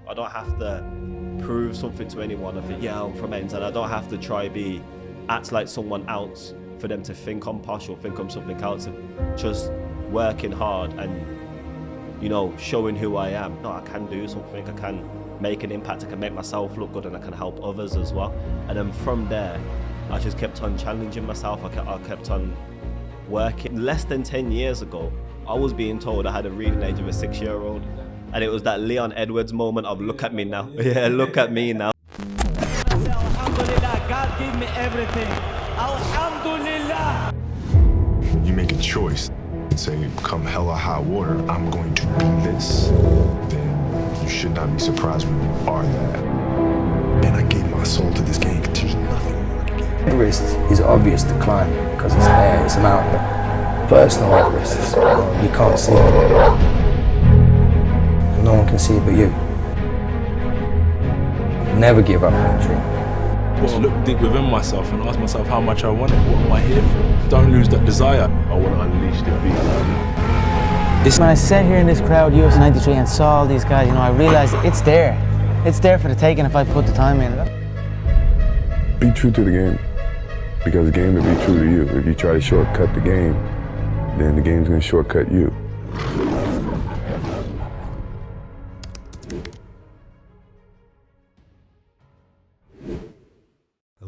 I don't have to prove something to anyone. I think, yeah, I'm from ends, and I don't have to act like someone else for them to think I'm posh or think I'm something else. Just working hard and, you know, showing who I am. No, I can do something. I can make an impact. I can make myself look good, and I can help others as well. And then from there, I just kept on challenging myself. I kept on working. Less than 10 years ago, I was being told I had a reading age of a 6-year-old. And it was that Leon Edwards moment of look at me now. Yeah, look at me now. Alhamdulillah, God gave me everything. Alhamdulillah. You make a choice and say, come hell or high water, I'm going to be this, then you should not be surprised when you are that. And I gave my soul to this game. There's nothing more to give. Everest is obvious to climb because it's there, it's a mountain. Personal Everest, you can't see it. No one can see it but you. Never give up on a dream. Well, look deep within myself and ask myself how much I want it. What am I here for? Don't lose that desire. I want to unleash the beast. When I sat here in this crowd, US 93, and saw all these guys, you know, I realized it's there. It's there for the taking if I put the time in. Be true to the game, because the game will be true to you. If you try to shortcut the game, then the game's going to shortcut you.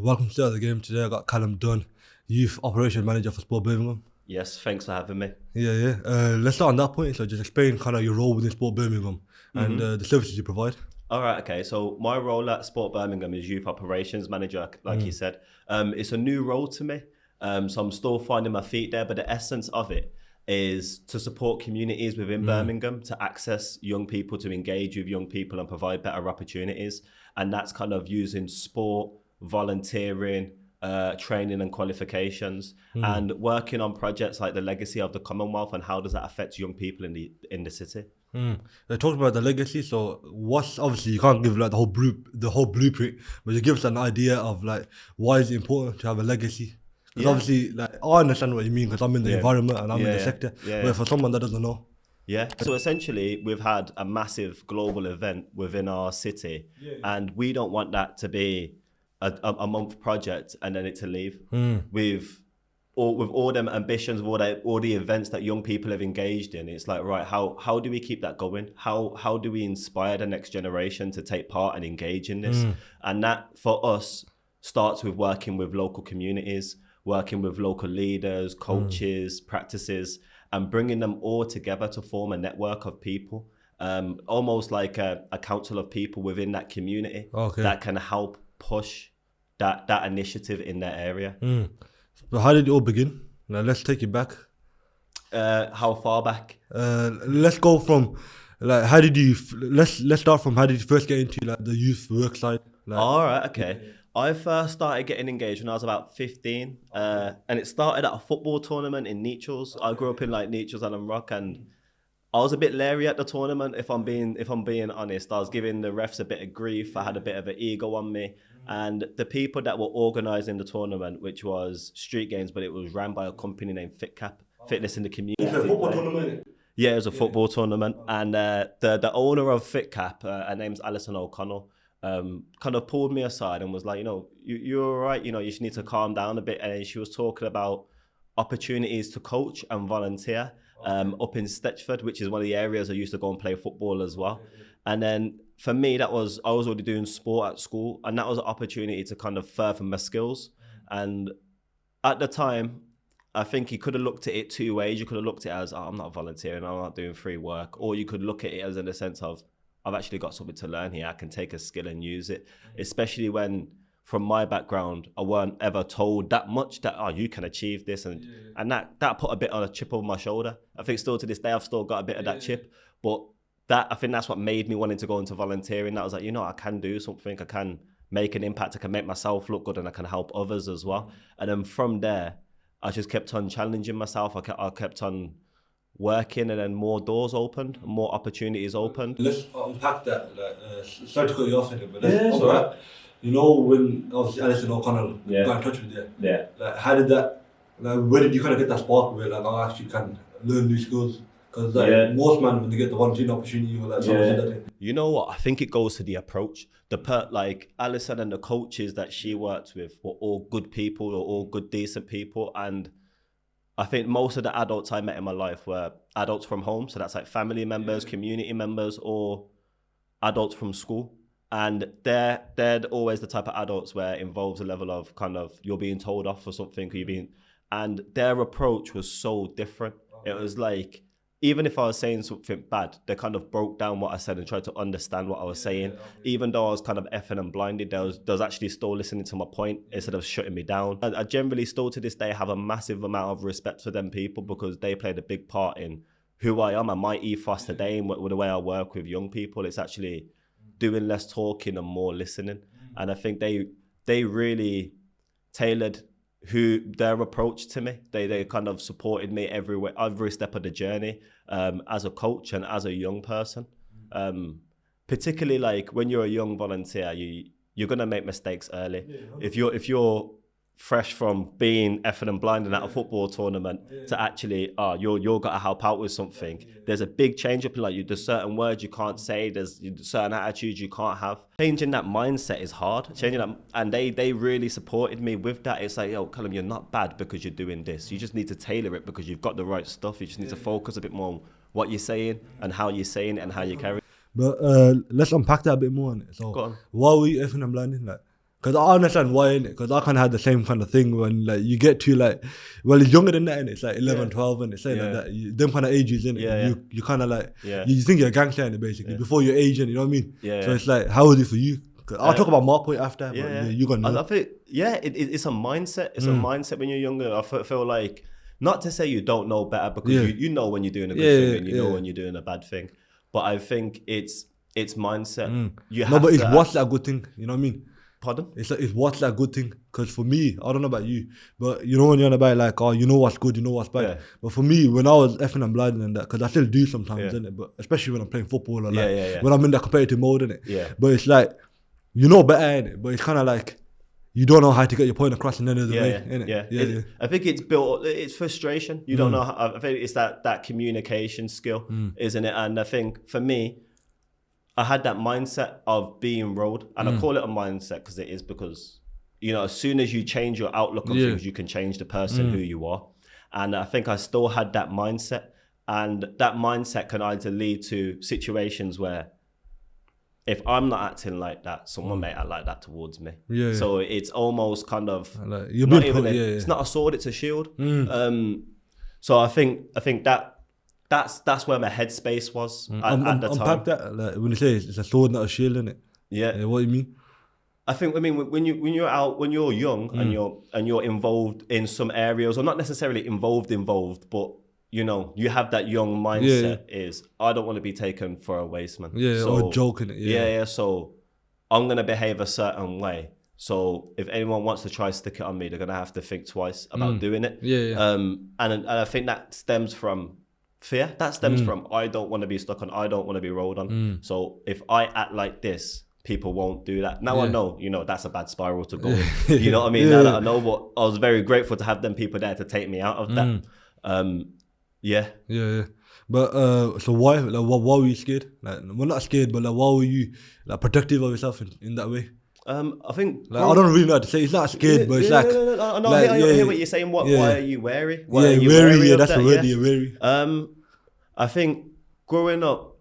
Welcome to the game. Today I got Callam Dunne, Youth Operations Manager for Sport Birmingham. Yes, thanks for having me. Yeah. Let's start on that point. So just explain kind of your role within Sport Birmingham and the services you provide. All right, okay. So my role at Sport Birmingham is Youth Operations Manager, like you said. It's a new role to me. So I'm still finding my feet there, but the essence of it is to support communities within Birmingham, to access young people, to engage with young people and provide better opportunities. And that's kind of using sport, volunteering, training and qualifications, and working on projects like the legacy of the Commonwealth and how does that affect young people in the city. They talked about the legacy. So what's, obviously you can't give like the whole blueprint, but you give us an idea of like why is it important to have a legacy. Because obviously, like, I understand what you mean because I'm in the environment and I'm in the sector. But for someone that doesn't know. Yeah, so essentially we've had a massive global event within our city, and we don't want that to be a month project and then it to leave. With all them ambitions, all the events that young people have engaged in, it's like, right, how do we keep that going? How do we inspire the next generation to take part and engage in this? And that for us starts with working with local communities, working with local leaders, coaches, practices, and bringing them all together to form a network of people, almost like a council of people within that community that can help push that initiative in their area. But how did it all begin? Now let's take it back. How far back? Let's go from like let's start from how did you first get into like the youth work side? Like, all right, okay. I first started getting engaged when I was about 15, and it started at a football tournament in Nechells. I grew up in like Nechells, Alum Rock, and I was a bit leery at the tournament. If I'm being honest, I was giving the refs a bit of grief. I had a bit of an ego on me, and the people that were organising the tournament, which was street games, but it was ran by a company named FitCap, Fitness in the Community. It's a football tournament. Yeah, it was a football tournament, and the owner of FitCap, her name's Alison O'Connell, kind of pulled me aside and was like, you know, you're all right, you know, you just need to calm down a bit. And she was talking about opportunities to coach and volunteer up in Stetchford, which is one of the areas I used to go and play football as well. And then for me, I was already doing sport at school, and that was an opportunity to kind of further my skills. And at the time, I think you could have looked at it two ways. You could have looked at it as, I'm not volunteering, I'm not doing free work. Or you could look at it as in the sense of, I've actually got something to learn here. I can take a skill and use it, especially when, from my background, I weren't ever told that much that, you can achieve this. And that put a bit of a chip over my shoulder. I think still to this day, I've still got a bit of that chip. But I think that's what made me wanting to go into volunteering. That was like, you know, I can do something. I can make an impact. I can make myself look good, and I can help others as well. And then from there, I just kept on challenging myself. I kept on working, and then more doors opened, more opportunities opened. Let's unpack that. Sorry to cut you off, but that's all right. You know, when obviously Alison O'Connell got in touch with you, like, how did that, like, where did you kind of get that spark where like, I actually can learn new skills? Because like most men, when they get the one dream opportunity, you're like, You know what? I think it goes to the approach. Like Alison and the coaches that she worked with were all good people, or all good, decent people. And I think most of the adults I met in my life were adults from home. So that's like family members, community members, or adults from school. And they're always the type of adults where it involves a level of kind of you're being told off for something, and their approach was so different. It was like, even if I was saying something bad, they kind of broke down what I said and tried to understand what I was saying. Even though I was kind of effing and blinded, they was actually still listening to my point instead of shutting me down. I generally still to this day have a massive amount of respect for them people, because they played a big part in who I am and my ethos today, and with the way I work with young people. It's actually doing less talking and more listening. And I think they really tailored their approach to me. They kind of supported me every step of the journey, as a coach and as a young person. Particularly like when you're a young volunteer, you're gonna make mistakes early. If you're fresh from being effing and blinding at a football tournament to actually you're gotta help out with something, there's a big change up in like there's certain words you can't say, there's certain attitudes you can't have. Changing that mindset is hard. And they really supported me with that. It's like, yo, Callam, you're not bad because you're doing this. You just need to tailor it because you've got the right stuff. You just need to focus a bit more on what you're saying and how you're saying it and how you carry it. But let's unpack that a bit more. So Go on. why were you effing and blinding? Like, because I understand why, innit? Because I kind of had the same kind of thing when like you get to like, well, it's younger than that, innit? It's like 11, 12, and it's saying like that. Them kind of ages, innit? You kind of like, you think you're a gangster, innit, basically, before you're Asian, you know what I mean? So it's like, how is it for you? I'll talk about my point after, but you got to know. I think, it's a mindset. It's a mindset when you're younger. I feel like, not to say you don't know better, because you know when you're doing a good thing and you know when you're doing a bad thing. But I think it's mindset. But it's what's that good thing? You know what I mean? Pardon? It's what's that good thing? Because for me, I don't know about you, but you know when you're on about like, you know what's good, you know what's bad. But for me, when I was effing and blinding and that, because I still do sometimes, innit? But especially when I'm playing football or like when I'm in that competitive mode, innit? But it's like, you know better, innit? But it's kind of like, you don't know how to get your point across in the end of the way, innit? I think it's frustration. You don't know how, I think it's that communication skill, isn't it? And I think for me, I had that mindset of being rolled, and I call it a mindset because it is, because, you know, as soon as you change your outlook on things, you can change the person who you are. And I think I still had that mindset, and that mindset can either lead to situations where if I'm not acting like that, someone may act like that towards me. So it's almost kind of like, it's not a sword, it's a shield. So I think that's where my headspace was at the time. Unpack that, like, when you say it's a sword, not a shield, innit? What do you mean? I think, when you're young and you're involved in some areas, or not necessarily involved, but you know, you have that young mindset is, I don't want to be taken for a waste man. Or joking it. So I'm gonna behave a certain way. So if anyone wants to try stick it on me, they're gonna have to think twice about doing it. And I think that stems from fear. That stems from, I don't want to be stuck on, I don't want to be rolled on. So if I act like this, people won't do that. Now I know, you know, that's a bad spiral to go in. You know what I mean? Now that I know, but I was very grateful to have them people there to take me out of that. But so why were you scared? Like, well, not scared, but like, why were you like protective of yourself in that way? I think, like, I don't really know how to say. It's not scared, but it's like, no, I hear what you're saying. Why are you wary? Wary. That's the word. You're wary. I think growing up,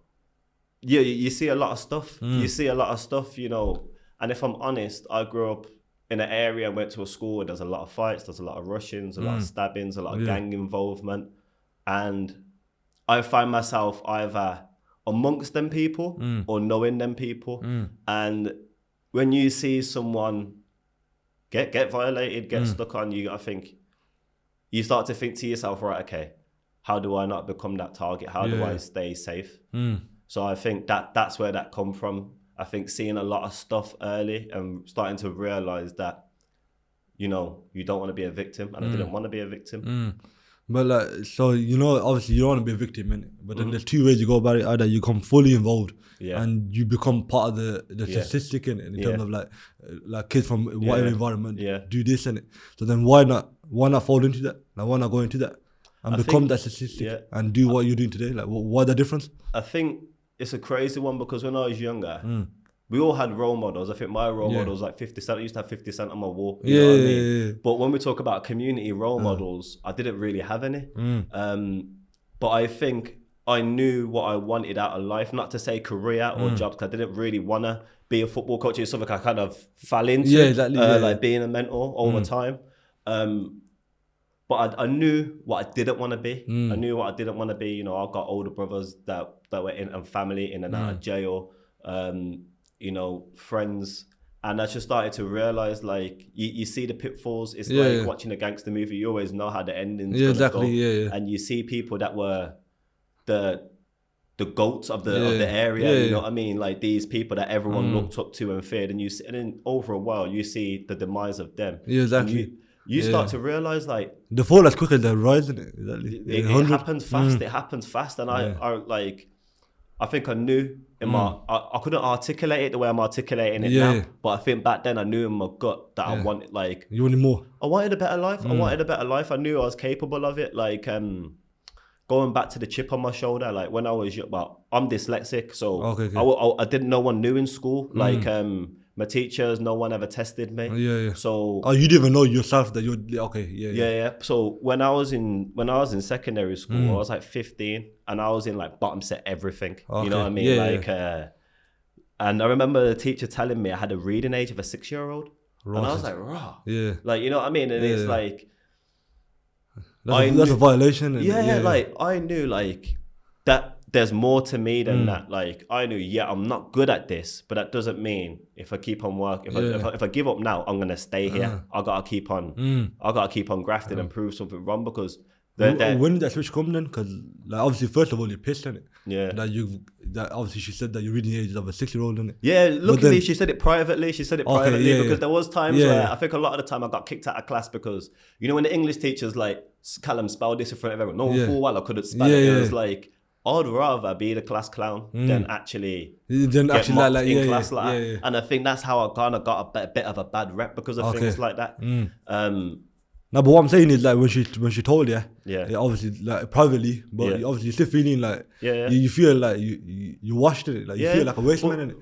you see a lot of stuff. You see a lot of stuff, you know. And if I'm honest, I grew up in an area, went to a school where there's a lot of fights, there's a lot of rushings, a lot of stabbings, a lot of gang involvement. And I find myself either amongst them people or knowing them people. And when you see someone get violated, get stuck on you, I think you start to think to yourself, right, okay, how do I not become that target? How do I stay safe? So I think that's where that come from. I think seeing a lot of stuff early and starting to realize that, you know, you don't want to be a victim, and I didn't want to be a victim. But like, so, you know, obviously you don't want to be a victim, innit? But then there's two ways you go about it. Either you become fully involved and you become part of the statistic, innit? In terms of like kids from whatever environment do this, innit? So then why not fall into that? Like, why not go into that? and I become think- that statistic yeah. and do what you're doing today? Like, what the difference? I think it's a crazy one because when I was younger, we all had role models. I think my role model was like 50 Cent. I used to have 50 Cent on my wall. You know what I mean? But when we talk about community role models, I didn't really have any. But I think I knew what I wanted out of life, not to say career or jobs, because I didn't really want to be a football coach. It's something I kind of fell into, like being a mentor over time. But I knew what I didn't want to be. I knew what I didn't want to be. You know, I've got older brothers that were in, and family in and out of jail, you know, friends. And I just started to realize, like, you see the pitfalls. It's like watching a gangster movie. You always know how the ending's gonna go. And you see people that were the goats of the area. You know what I mean? Like these people that everyone looked up to and feared. And and then over a while, you see the demise of them. Yeah, exactly. You start to realize, like, The fall is quicker than the rise, isn't it? Exactly. it happens fast. It happens fast. And I think I knew in I couldn't articulate it the way I'm articulating it now. But I think back then I knew in my gut that I wanted, like, You wanted more. I wanted a better life. I wanted a better life. I knew I was capable of it. Like, going back to the chip on my shoulder, like when I was young, well, I'm dyslexic, so I didn't. No one knew in school. Like, my teachers, no one ever tested me. So you didn't even know yourself that you're So when I was in secondary school, I was like 15, and I was in like bottom set everything. You know what I mean? And I remember the teacher telling me I had a reading age of a 6-year-old, and I was like, raw. Like, you know what I mean? And it's like, that's a violation. Like I knew like that there's more to me than that. Like I knew, I'm not good at this, but that doesn't mean if I keep on working, if I give up now, I'm gonna stay here. I gotta keep on grafting and prove something wrong, because when did that switch come then? Because like obviously, first of all, you're pissed, innit? That obviously she said that you're reading the age of a 6-year-old, innit? Yeah, luckily she said it privately. Because there was times where I think a lot of the time I got kicked out of class because, you know, when the English teachers like, Callam, spell this in front of everyone. No, full while I couldn't spell it. It was like, I'd rather be the class clown than actually get mocked in class like that. And I think that's how I kind of got a bit of a bad rep because of things like that. No, but what I'm saying is like when she told you, obviously like privately, but obviously you're still feeling like you feel like you washed it, like you feel like a waste man, innit?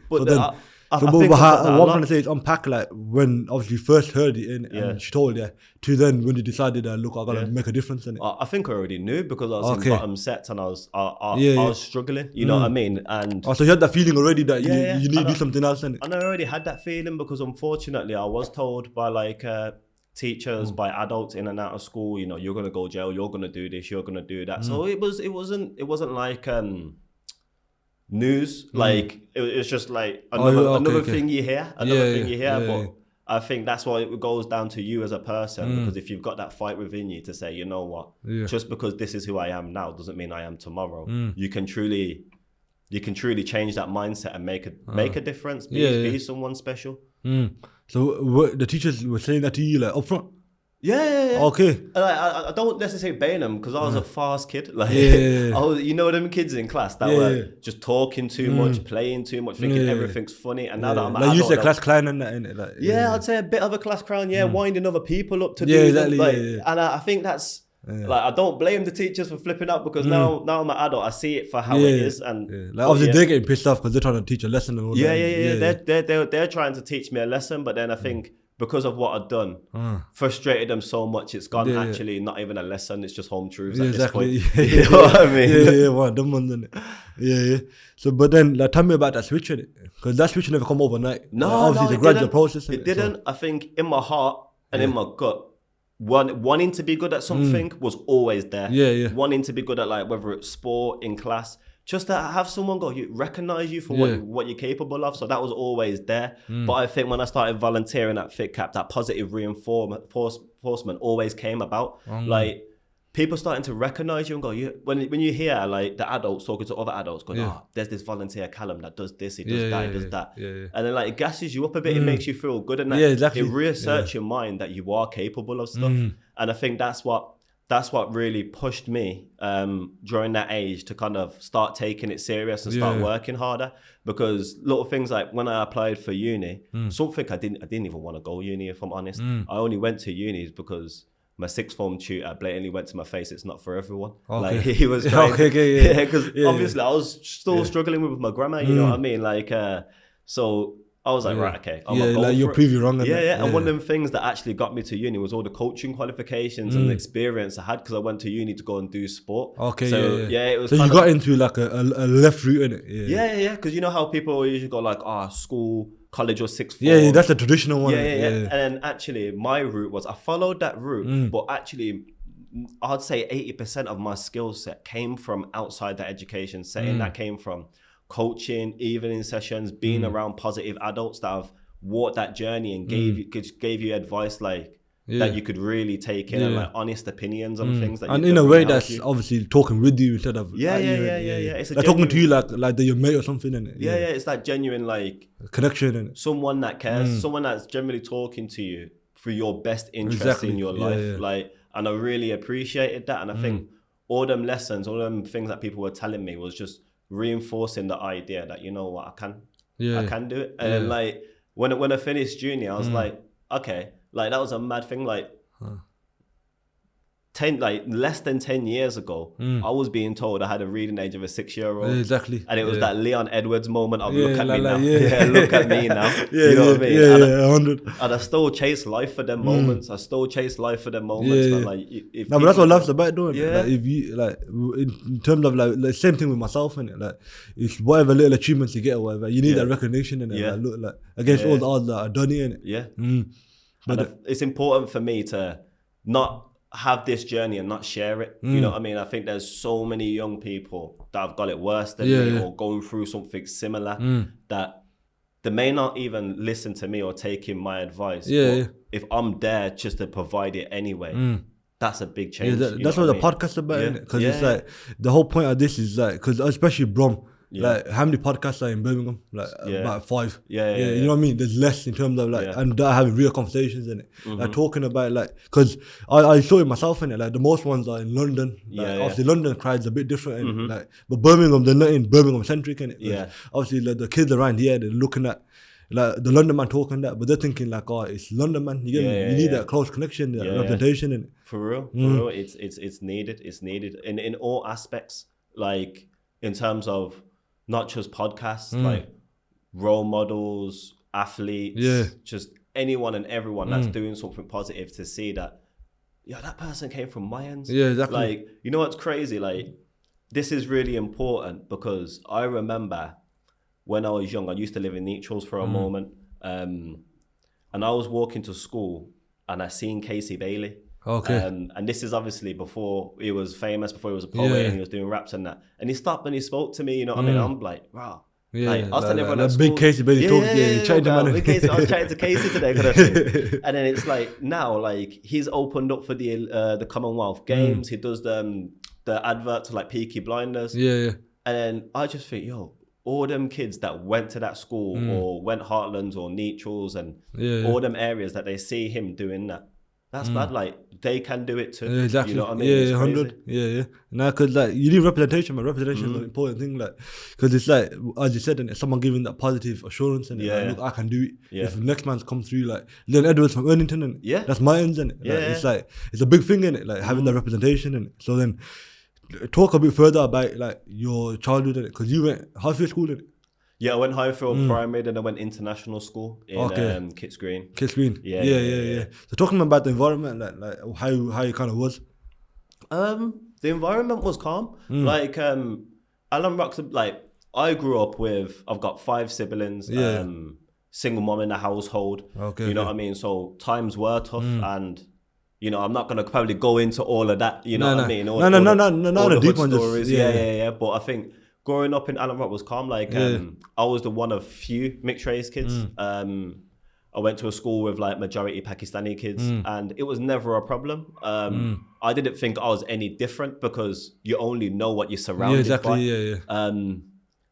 But what I'm trying to say is unpack like when obviously you first heard it and she told you to then when you decided that look, I gotta make a difference in it. I think I already knew because I was in bottom sets and I was struggling, you know what I mean? And so you had that feeling already that you need to do something else, innit? And I already had that feeling because unfortunately I was told by like teachers, by adults in and out of school, you know, you're gonna go jail, you're gonna do this, you're gonna do that. So it wasn't like news. Like it was just like another thing you hear, but I think that's why it goes down to you as a person, because if you've got that fight within you to say, you know what, just because this is who I am now doesn't mean I am tomorrow. You can truly change that mindset and make a difference, be someone special. So the teachers were saying that to you like up front? Yeah. Okay. I don't necessarily blame them because I was a fast kid. Like I was, you know, them kids in class that were just talking too much, playing too much, thinking everything's funny. And now that I'm an adult, you said class clown and that, like, I'd say a bit of a class clown. Winding other people up to do exactly, them. And I think that's like, I don't blame the teachers for flipping out because now I'm an adult. I see it for how it is. And like obviously they're getting pissed off because they're trying to teach a lesson and all that. They're trying to teach me a lesson, but then I think because of what I've done, frustrated them so much, it's gone actually not even a lesson, it's just home truths at this point. You know what I mean? One of them ones, isn't it? So, but then, like, tell me about that switch, because that switch never come overnight. No, obviously, it's a gradual process. It didn't. I think in my heart and in my gut, wanting to be good at something was always there. Wanting to be good at, like, whether it's sport, in class, just to have someone recognize you for what you're capable of. So that was always there. But I think when I started volunteering at FitCap, that positive reinforcement always came about. Like people starting to recognize you and go, when you hear like the adults talking to other adults going, there's this volunteer Callam that does this, he does that, he does that. And then like it gasses you up a bit, it makes you feel good, and that it reasserts your mind that you are capable of stuff. And I think that's what really pushed me during that age to kind of start taking it serious and start working harder. Because little things like when I applied for uni, something I didn't even want to go uni, if I'm honest. I only went to unis because my sixth form tutor blatantly went to my face, it's not for everyone. Okay. Like he was trying because Yeah, obviously I was still struggling with my grammar, you know what I mean? Like, so I was like, right, okay. I'm gonna go like for you're it. preview wrong. Yeah. And one of them things that actually got me to uni was all the coaching qualifications and the experience I had because I went to uni to go and do sport. Okay, so, yeah. it was. So you got into like a left route in it. Yeah. Because you know how people usually go like, school, college, or sixth form. Yeah, that's the traditional one. Yeah. And then actually, my route was I followed that route, but actually, I'd say 80% of my skill set came from outside that education setting. That came from coaching, evening sessions, being around positive adults that have walked that journey and gave you advice like that you could really take in and like honest opinions on things that. And you in a really way, help that's you. obviously talking with you instead of Yeah. at you. It's a like talking to genuine- you like they're your mate or something, innit? Yeah. It's that genuine like Connection, innit? someone that cares, someone that's generally talking to you for your best interest in your life. Like, and I really appreciated that. And I think all them lessons, all them things that people were telling me was just reinforcing the idea that, you know what, I can do it. And then like when I finished junior, I was like, okay, like that was a mad thing. Like less than 10 years ago, I was being told I had a reading age of a 6-year-old. Exactly. And it was that Leon Edwards moment of look at like, me now. yeah. Look at me now. You know what I mean? Yeah, 100. And I still chase life for them moments. Man. Like, if No, but that's what life's about, doing. Yeah. Like, if you like, in terms of like same thing with myself, innit? Like, it's whatever little achievements you get or whatever, you need that recognition, innit? Yeah. Like, look, like against all the odds that are done here, innit? Yeah. But it's important for me to not have this journey and not share it. You know what I mean? I think there's so many young people that have got it worse than me or going through something similar that they may not even listen to me or take in my advice. But if I'm there just to provide it anyway, that's a big change. That's what the podcast is about, innit? Because it's like the whole point of this is like, because especially Brom, like how many podcasts are in Birmingham? Like about 5. You know what I mean? There's less in terms of like, and they're having real conversations in it. Like talking about like, because I saw it myself in it. Like the most ones are in London. Like, obviously London crowd's a bit different, innit? Like, but Birmingham, they're not in Birmingham centric, innit? Like, obviously like, the kids around here, they're looking at like the London man talking that, but they're thinking like, it's London man. You get me? You need that close connection, that representation, innit? For real, it's needed. It's needed in all aspects. Like in terms of not just podcasts, like role models, athletes, just anyone and everyone that's doing something positive to see that, that person came from my ends. Yeah, exactly. Like, you know what's crazy? Like, this is really important because I remember when I was young, I used to live in Neutrals for a moment, and I was walking to school and I seen Casey Bailey. Okay. And this is obviously before he was famous, before he was a poet and he was doing raps and that. And he stopped and he spoke to me, you know what I mean? I'm like, wow. Yeah, like, I was telling everyone at big school, Casey Bailey talk, chatting to man. big Casey, I was chatting to Casey today, kind of thing. And then it's like now, like he's opened up for the Commonwealth Games. He does the advert to like Peaky Blinders. Yeah. And then I just think, all them kids that went to that school or went Heartlands or Neutrals and all them areas that they see him doing that. That's bad. Like they can do it too. Yeah, exactly. You know what I mean? Yeah, 100. Yeah. Now, because like you need representation, man. Representation is an important thing. Like, because it's like as you said, and it's someone giving that positive assurance and like, look, I can do it. Yeah. If next man's come through, like Leon Edwards from Ernington, and that's my ends, and it's like it's a big thing, in it, like having that representation, and so then talk a bit further about like your childhood, because you went Highfield School, innit? Yeah, I went Highfield Primary, then I went international school in Kitts Green. Kitts Green. Yeah. So talking about the environment, like how it kind of was. The environment was calm. Like Alum Rock's like I grew up with. I've got 5 siblings. Single mom in the household. You know what I mean. So times were tough, and you know I'm not gonna probably go into all of that. You know what I mean. All the deep stories. Just, yeah. But I think growing up in Alum Rock was calm. Like I was the one of few mixed race kids. I went to a school with like majority Pakistani kids, and it was never a problem. I didn't think I was any different because you only know what you're surrounded by.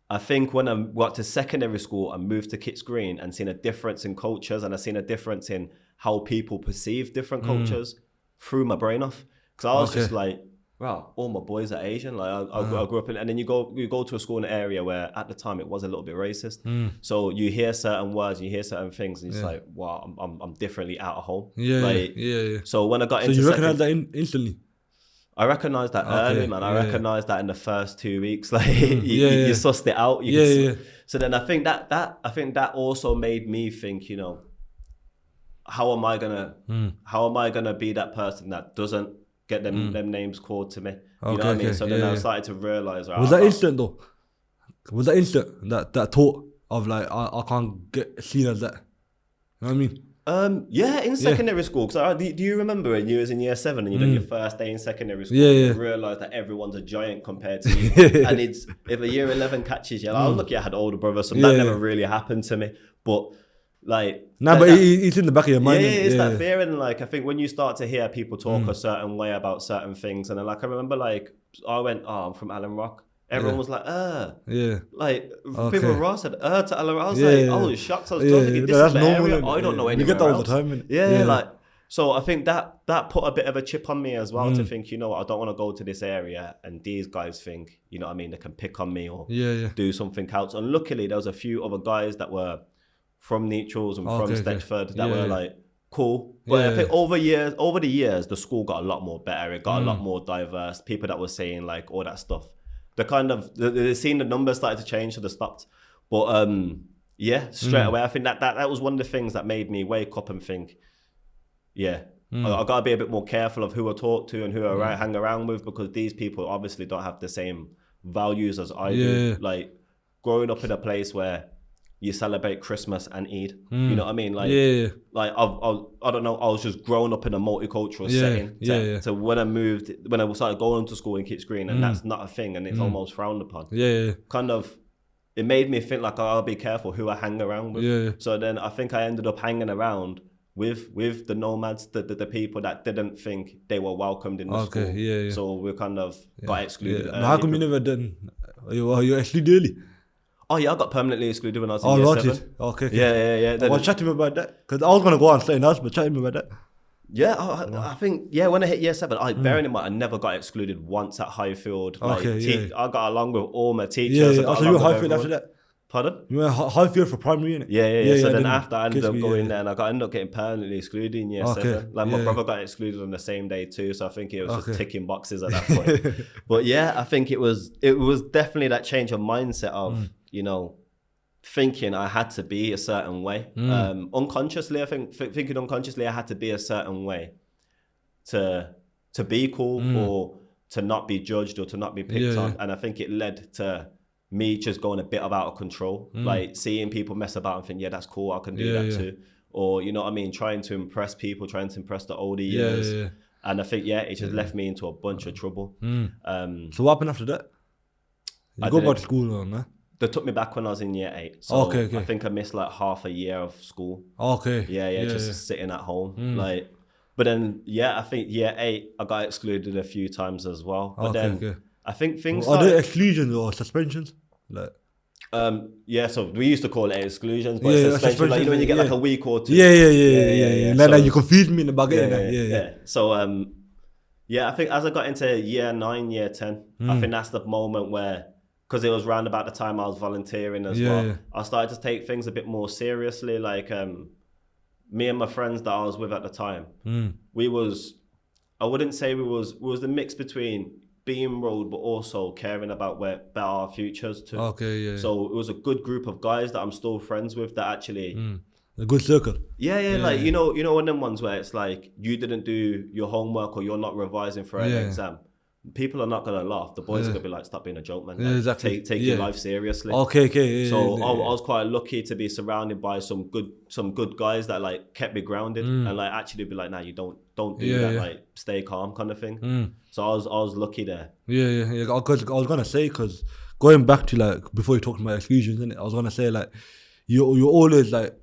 I think when I got to secondary school, I moved to Kitts Green and seen a difference in cultures, and I seen a difference in how people perceive different cultures through my brain off. Because I was just like, bro, all my boys are Asian. Like I grew up in, and then you go to a school in an area where at the time it was a little bit racist. So you hear certain words, you hear certain things, and it's like, wow, I'm differently out of home. Yeah. So when I got So into you recognize that instantly? I recognised that early, man. I recognised that in the first 2 weeks. Like you sussed it out. So then I think that also made me think, you know, how am I gonna be that person that doesn't get them names called to me? You know what I mean? So then I started to realise. Right, was that instant though? Was that instant? That thought of like I can't get seen as that. You know what I mean? In secondary school. Because do you remember when you was in year 7 and you done your first day in secondary school? You realise that everyone's a giant compared to you. And it's if a year 11 catches you, like, oh look, I had older brothers, so that never really happened to me. But like, but it's in the back of your mind. It's that fear, and like I think when you start to hear people talk a certain way about certain things, and then like I remember like I went, I'm from Alum Rock. Everyone was like, like people Ross said, to Alum Rock. I was like, I was shocked. I was thinking, this is the area I don't know anywhere get that all else. the time. Like, so I think that put a bit of a chip on me as well to think, you know what, I don't want to go to this area and these guys think, you know what I mean, they can pick on me or do something else. And luckily there was a few other guys that were from Neutrals and from Stechford that were like cool. But I think over the years, the school got a lot more better. It got a lot more diverse. People that were saying like all that stuff. They seen the numbers started to change, so they stopped. But straight away, I think that was one of the things that made me wake up and think, I gotta be a bit more careful of who I talk to and who I hang around with, because these people obviously don't have the same values as I do. Like growing up in a place where you celebrate Christmas and Eid, you know what I mean? Like, like I don't know, I was just growing up in a multicultural setting. So when I started going to school in Kitts Green, and that's not a thing, and it's almost frowned upon. Kind of, it made me think like I'll be careful who I hang around with. So then I think I ended up hanging around with the nomads, the people that didn't think they were welcomed in the school. So we kind of got excluded. How come you never done? You excluded early? Oh yeah, I got permanently excluded when I was in year 7. Okay. Yeah. Well, chat to me about that, because I was gonna go on something else, but chat to me about that. Yeah, I think when I hit year 7, bearing in mind I never got excluded once at Highfield. Like, I got along with all my teachers. So you were Highfield after that? Pardon? You were Highfield for primary, innit? Yeah. So then after I ended up going there, and I ended up getting permanently excluded in year 7. Like my brother got excluded on the same day too, so I think it was just ticking boxes at that point. But yeah, I think it was definitely that change of mindset of you know, thinking I had to be a certain way. Unconsciously, I think thinking unconsciously I had to be a certain way to be cool or to not be judged or to not be picked on. And I think it led to me just going a bit out of control, like seeing people mess about and think, yeah, that's cool, I can do that too. Or, you know what I mean, trying to impress people, trying to impress the older years. And I think, it just left me into a bunch of trouble. So what happened after that? You go back to school or no? They took me back when I was in year 8. So okay. I think I missed like half a year of school. Just sitting at home. Like, but then, I think year 8, I got excluded a few times as well. But I think things are there exclusions or suspensions? Like, so we used to call it exclusions, but it's suspension. Like, you know, when you get like a week or 2. Like you confused me in the back. So I think as I got into year 9, year 10, I think that's the moment where, because it was round about the time I was volunteering as well, I started to take things a bit more seriously. Like me and my friends that I was with at the time, I wouldn't say we was the mix between being road but also caring about our futures too. So it was a good group of guys that I'm still friends with that actually a good circle. Like you know one of them ones where it's like you didn't do your homework or you're not revising for an exam. People are not gonna laugh. The boys are gonna be like, "Stop being a joke, man. Like, exactly. Take your life seriously." So I was quite lucky to be surrounded by some good guys that like kept me grounded and like actually be like, "Nah, you don't do that. Like, stay calm," kind of thing. So I was lucky there. Because I was gonna say, because going back to like before you talked about exclusions, innit? I was gonna say like you're always like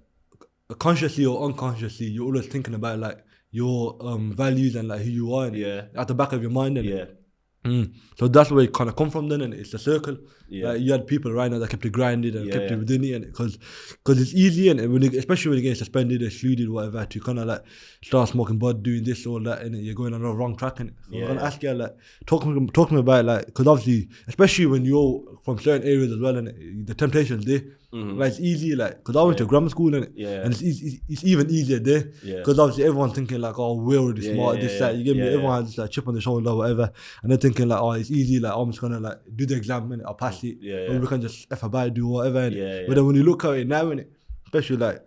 consciously or unconsciously, you're always thinking about like your values and like who you are at the back of your mind. So that's where it kind of come from then, and it's a circle. Yeah. You had people right now that kept it grinded and kept Yeah. it within it, and because it's easy, and when especially when you get suspended, excluded, whatever, to kind of like start smoking bud, doing this, all that, and you're going on a wrong track. And so I'm gonna ask you, like, talk to me about, like, because obviously, especially when you're from certain areas as well, and the temptation's there. Like, it's easy, like, because I went to grammar school, and and it's even easier there, because obviously everyone's thinking like, oh, we're already smart, this, that, you get me, everyone has this like chip on the shoulder, whatever, and they're thinking like, oh, it's easy, like, I'm just gonna like do the exam and I'll pass it, or we can just F about, do whatever, but then when you look at it now, innit, especially like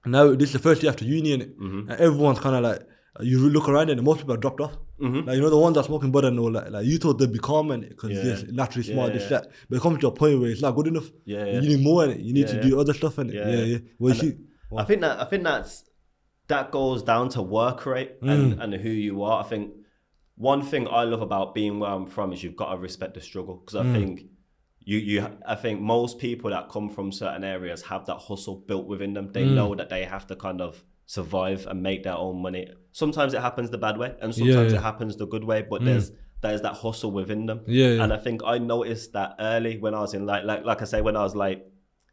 now, this is the first year after uni, innit, and everyone's kind of like, you look around and most people are dropped off. Like, you know, the ones that are smoking bud and all that, like, you thought they'd be calm and because they're naturally smart, this, that, but it comes to a point where it's not good enough. You need more in it. You need to do other stuff in it. Well, I think that goes down to work rate and who you are. I think one thing I love about being where I'm from is you've got to respect the struggle, because I think I think most people that come from certain areas have that hustle built within them. They know that they have to kind of survive and make their own money. Sometimes it happens the bad way, and sometimes it happens the good way, but there's that hustle within them. And I think I noticed that early when I was in like I say, when I was like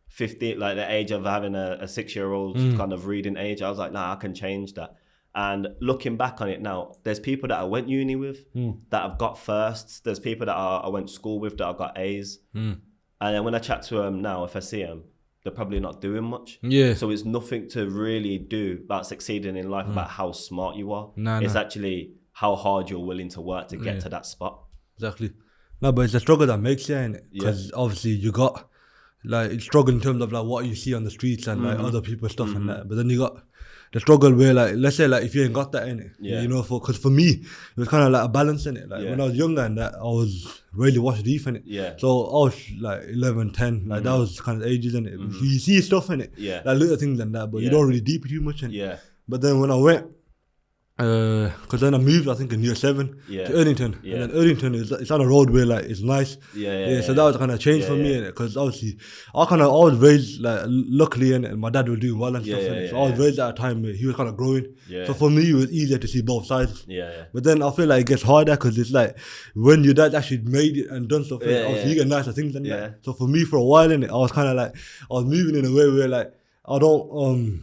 15, like the age of having a 6-year-old kind of reading age, I was like, nah, I can change that. And looking back on it now, there's people that I went uni with that have got firsts. There's people that I went to school with that have got A's. And then when I chat to them now, if I see them, they're probably not doing much. So it's nothing to really do about succeeding in life about how smart you are. It's actually how hard you're willing to work to get to that spot. Exactly. No, but it's the struggle that makes you, innit? Because obviously you got like struggle in terms of like what you see on the streets and like other people's stuff and that. But then you got the struggle where, like, let's say like if you ain't got that in it, you know, because for me it was kind of like a balance in it. Like when I was younger and that, I was really watch deep in it. So I was like 11, 10, like that was kind of ages in it. So you see stuff in it, like little things and that, but you don't really deep it too much in it. But then when I went, because then I moved, I think in year 7 to Erdington, and then Erdington it's on a road where like it's nice, so that was kind of change for me, because obviously I was raised like luckily, and my dad was doing well and stuff, so I was raised at a time where he was kind of growing, so for me it was easier to see both sides. But then I feel like it gets harder, because it's like when your dad actually made it and done stuff, obviously you get nicer things than that. So for me, for a while in it, I was kind of like, I was moving in a way where like I don't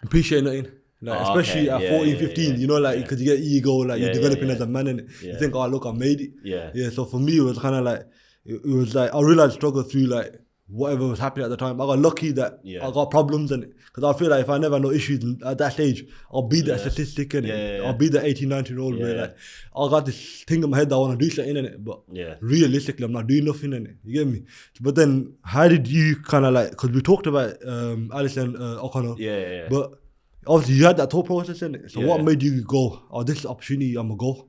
appreciate nothing. Like, especially at 14, 15, you know, like, because you get ego, like, you're developing as a man, and you think, oh, look, I made it. So for me, it was kind of like, it was like, I realized struggle through, like, whatever was happening at the time. I got lucky that I got problems, and because I feel like if I never had no issues at that stage, I'll be that statistic, and I'll be the 18, 19-year-old where, like, I got this thing in my head that I want to do something in it, but realistically, I'm not doing nothing in it. You get me? But then, how did you kind of like, because we talked about Alison O'Connor, but obviously you had that thought process in it. So what made you go, oh, this is the opportunity, I'm gonna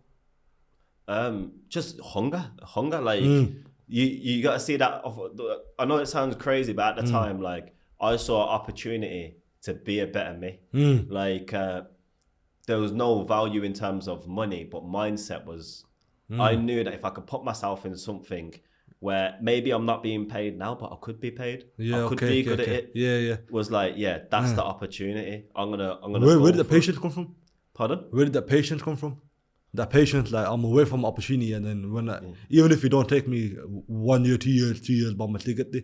go? Just hunger. Like you got to see that. I know it sounds crazy, but at the time, like, I saw an opportunity to be a better me. Like there was no value in terms of money, but mindset was. I knew that if I could put myself in something where maybe I'm not being paid now, but I could be paid. I could be good at it. Was like, that's the opportunity. I'm gonna. Where did the patience come from? Pardon? Where did that patience come from? That patience, like, I'm away from opportunity, and then when even if you don't take me 1 year, 2 years, but I'm gonna get there.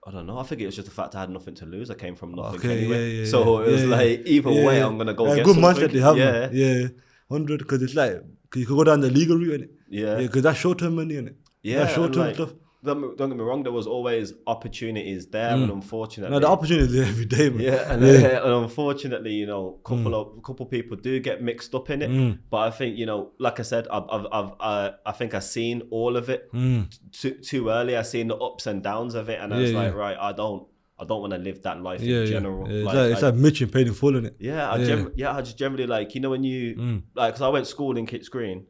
I don't know. I think it was just the fact I had nothing to lose. I came from nothing anyway. So it was like, either way, I'm gonna go get good something. mindset they have. 100, because it's like, cause you could go down the legal route, innit? Because that's short-term money, innit? That's short-term stuff. Don't get me wrong, there was always opportunities there, and unfortunately... No, the opportunities there every day, man. And unfortunately, you know, couple people do get mixed up in it. But I think, you know, like I said, I think I've seen all of it too early. I've seen the ups and downs of it, and I was like, right, I don't want to live that life in general. It's like Mitch and paid in full, innit? I just generally, like, you know, when you... Like, because I went to school in Kitts Green,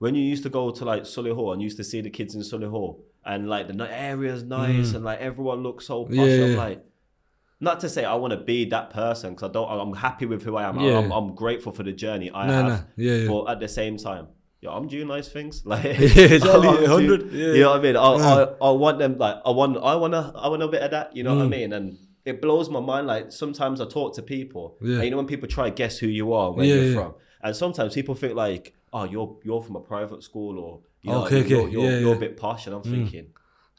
when you used to go to, like, Solihull, and you used to see the kids in Solihull, and like the area's nice, and like everyone looks so posh. I'm like, not to say I want to be that person, because I'm happy with who I am. I'm grateful for the journey I have. But at the same time, I'm doing nice things. Like, exactly, 100. You know what I mean? I want them, like, I want a bit of that. You know what I mean? And it blows my mind. Like, sometimes I talk to people, and you know when people try to guess who you are, where you're from, and sometimes people think like, oh, you're from a private school, or you know, Okay, you're a bit posh, and I'm thinking.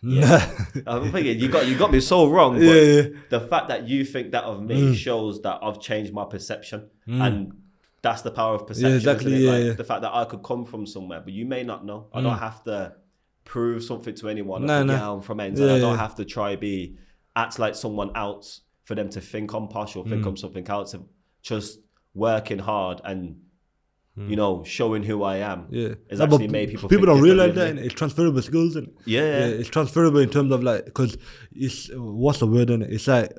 Yeah, I'm thinking you got me so wrong. But the fact that you think that of me shows that I've changed my perception, and that's the power of perception. Exactly. Isn't it? Like, the fact that I could come from somewhere, but you may not know. I don't have to prove something to anyone. Yeah, I'm from ends, and I don't have to try act like someone else for them to think I'm posh or think I'm something else. Just working hard and you know, showing who I am is actually made people don't think realize that, differently. it's transferable skills, isn't it? Yeah. It's transferable in terms of like, because it's, what's the word in it? It's like,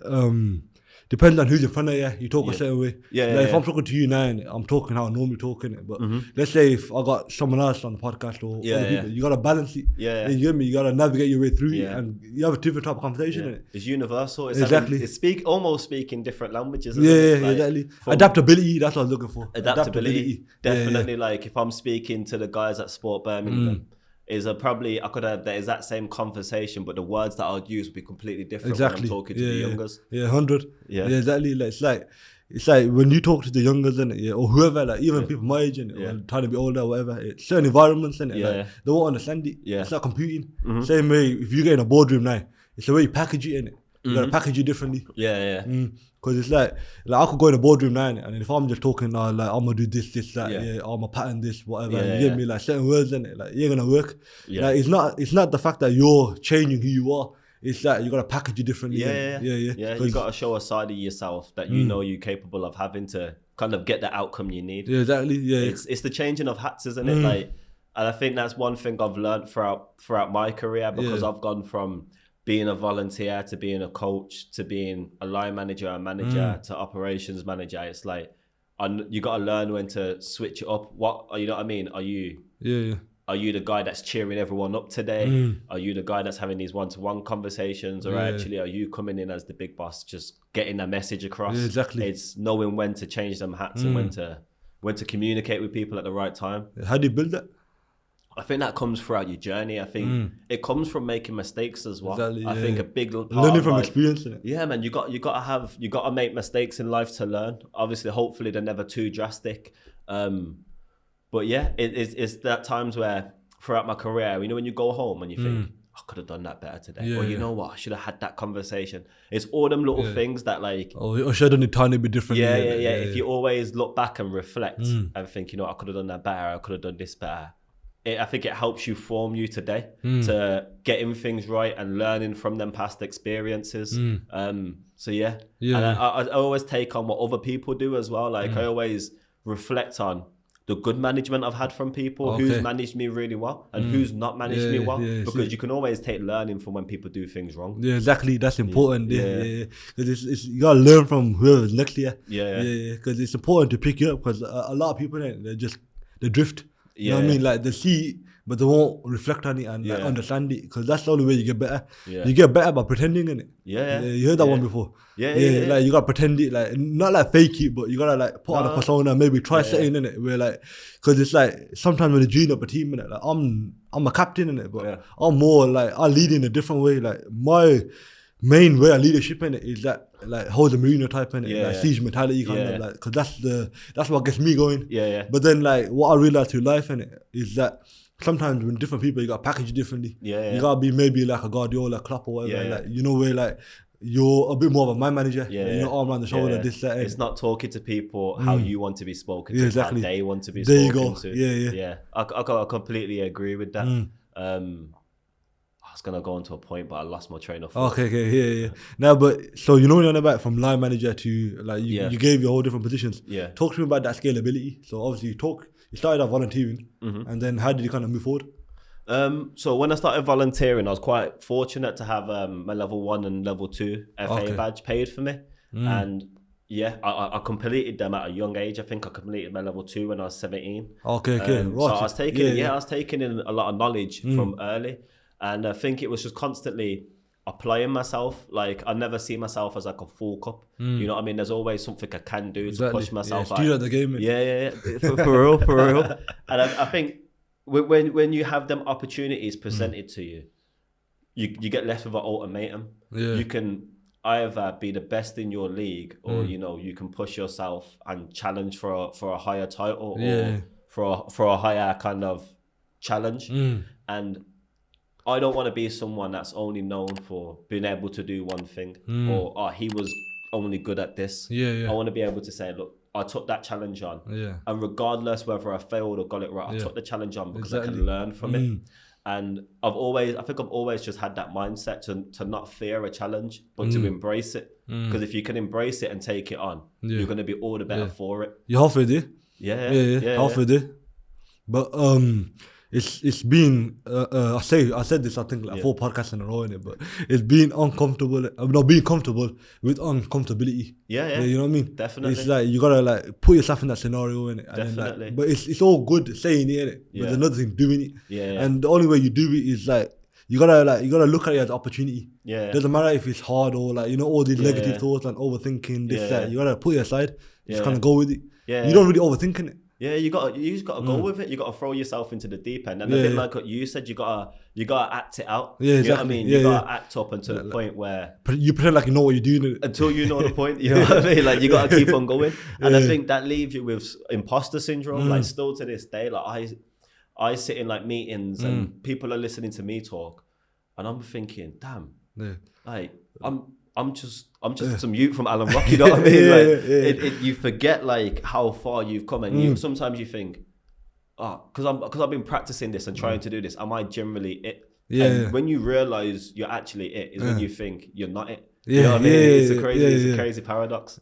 depends on who's in front of you. You talk a certain way. If I'm talking to you now, I'm talking how I normally talk, innit? But let's say if I got someone else on the podcast or other people, you gotta balance it. You get me? You gotta navigate your way through it, and you have a different type of conversation, innit? It's universal. It's Exactly. It's almost speaking different languages. Isn't it? Like, exactly. Adaptability, that's what I was looking for. Adaptability. Definitely. Like if I'm speaking to the guys at Sport Birmingham, probably I could have the exact same conversation, but the words that I would use would be completely different when I'm talking to the youngers. 100. Yeah, exactly. Like, it's like when you talk to the youngers, innit, or whoever, like even people my age, innit, or trying to be older, or whatever, it's certain environments, innit, like, they won't understand it. It's like computing. Same way, if you get in a boardroom now, it's the way you package it, innit. You gotta package it differently. Because it's like I could go in a boardroom now, and if I'm just talking like I'm gonna do this, that, I'm gonna pattern this, whatever, you get me, like certain words, innit, like you're gonna work. Like it's not the fact that you're changing who you are. It's like you gotta package it differently. You gotta show a side of yourself that you know you're capable of having to kind of get the outcome you need. Exactly. It's the changing of hats, isn't it? Like, and I think that's one thing I've learned throughout my career, because I've gone from being a volunteer to being a coach to being a line manager, a manager to operations manager. It's like you got to learn when to switch it up. You know what I mean? Are you the guy that's cheering everyone up today? Are you the guy that's having these one-to-one conversations, or actually are you coming in as the big boss, just getting a message across? Exactly. It's knowing when to change them hats and when to communicate with people at the right time. How do you build that? I think that comes throughout your journey. I think it comes from making mistakes as well. Exactly, I think a big part learning from experience. Yeah, man, you got to make mistakes in life to learn. Obviously, hopefully they're never too drastic. But yeah, it's that times where throughout my career, you know, when you go home and you think, I could have done that better today, or you know what, I should have had that conversation. It's all them little things that like, or should have done it tiny bit different. If you always look back and reflect and think, you know, I could have done that better, I could have done this better. I think it helps you form you today to getting things right and learning from them past experiences. And I always take on what other people do as well. Like I always reflect on the good management I've had from people, who's managed me really well and who's not managed me well, because you can always take learning from when people do things wrong. Yeah, exactly. That's important. Because it's you gotta learn from whoever's next to you. Because it's important to pick you up, because a lot of people they drift. You know what I mean? Like they see, but they won't reflect on it and like, understand it, because that's the only way you get better. You get better by pretending, innit? You heard that one before. Like you gotta pretend it, like not like fake it, but you gotta like put on a persona, maybe try something in it. Where like, because it's like sometimes when you join up a team, innit, like I'm a captain in it, but I'm more like I lead in a different way. Like my main way of leadership in it is that like Jose Mourinho type in it, like siege mentality kind of, like, because that's what gets me going. But then like what I realized through life in it is that sometimes when different people, you got packaged differently. You gotta be maybe like a Guardiola, Klopp or whatever. Like you know, where like you're a bit more of a man manager. You know, arm around the shoulder, this, that. It's not talking to people how you want to be spoken to, how they want to be there spoken you go. to. I completely agree with that. I was gonna go on to a point, but I lost my train of thought. Okay. Now, but so you know when you're on about from line manager to like you gave your whole different positions. Talk to me about that scalability. So obviously you started out volunteering, and then how did you kind of move forward? So when I started volunteering, I was quite fortunate to have my level 1 and level 2 FA badge paid for me, and I completed them at a young age. I think I completed my level 2 when I was 17. So I was taking in a lot of knowledge from early. And I think it was just constantly applying myself. Like I never see myself as like a full cup. You know what I mean? There's always something I can do to push myself out. At the game. For real. And I think when you have them opportunities presented to you, you get less of an ultimatum. You can either be the best in your league, or you know, you can push yourself and challenge for a higher title, or for a higher kind of challenge. And I don't want to be someone that's only known for being able to do one thing, or he was only good at this. I want to be able to say, look, I took that challenge on, and regardless whether I failed or got it right, I took the challenge on because I can learn from it. And I think I've always just had that mindset to not fear a challenge, but to embrace it. Because if you can embrace it and take it on, you're going to be all the better for it. You're halfway there. Yeah. Halfway there. But it's been I said this I think like 4 podcasts in a row in it, but it's been uncomfortable. Not being comfortable with uncomfortability. Yeah. You know what I mean? Definitely. It's like you gotta like put yourself in that scenario in it. Definitely. But it's all good saying it, innit? But there's another thing doing it. And the only way you do it is like you gotta look at it as opportunity. Doesn't matter if it's hard or like all these negative thoughts and overthinking this that. You gotta put it aside. Just kind of go with it. You don't really overthink it. Yeah, you just gotta go with it. You gotta throw yourself into the deep end, and a bit like what you said, you gotta act it out. Yeah, exactly. You know what I mean? You gotta act up until the point where you pretend like you know what you're doing. Until you know the point, you know what I mean? Like you gotta keep on going, and I think that leaves you with imposter syndrome. Like still to this day, like I sit in like meetings and people are listening to me talk, and I'm thinking, damn, like I'm just some youth from Alum Rock, you know what I mean? You forget like how far you've come, and sometimes you think, because I've been practicing this and trying to do this, am I generally it? And when you realize you're actually it, is when you think you're not it. You know what I mean? It's a crazy paradox.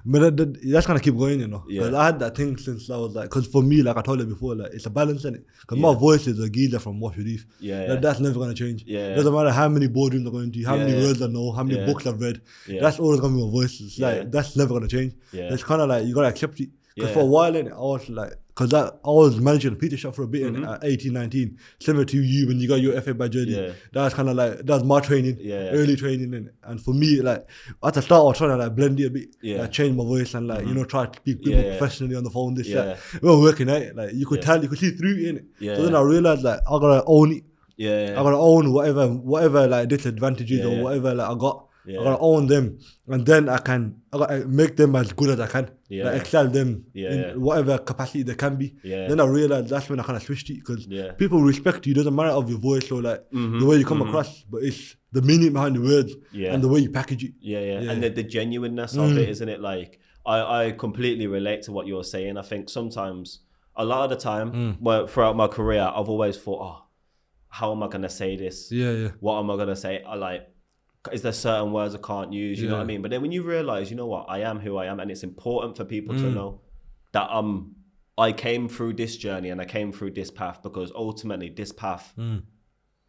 But that's gonna keep going, you know. Because I had that thing since I was like, because for me, like I told you before, like it's a balance in it. Because my voice is a geezer from Wash Relief. That's never gonna change. Doesn't matter how many boardrooms I'm going to, how many words I know, how many books I've read. That's always gonna be my voice. It's like that's never gonna change. It's kind of like you gotta accept it. Because for a while, I was like, because I was managing a pizza shop for a bit at 18, 19, similar to you when you got your FA badge early. That was kind of like, that was my training, early training. And for me, like, at the start, I was trying to like blend it a bit, like change my voice and like, try to speak people professionally on the phone, this, that. We were working out, like, you could tell, you could see through it, innit? So then I realized, like, I gotta own it. I gotta own whatever like disadvantages or whatever like I got. I gotta own them, and then I gotta make them as good as I can. Like excel them in whatever capacity they can be. Then I realized that's when I kind of switched it, because people respect you. Doesn't matter of your voice or like the way you come across, but it's the meaning behind the words and the way you package it. And the genuineness of it, isn't it? Like I completely relate to what you're saying. I think sometimes, a lot of the time, well, throughout my career, I've always thought, how am I gonna say this? What am I gonna say? Is there certain words I can't use? You know what I mean? But then when you realize, you know what, I am who I am, and it's important for people to know that I came through this journey and I came through this path, because ultimately this path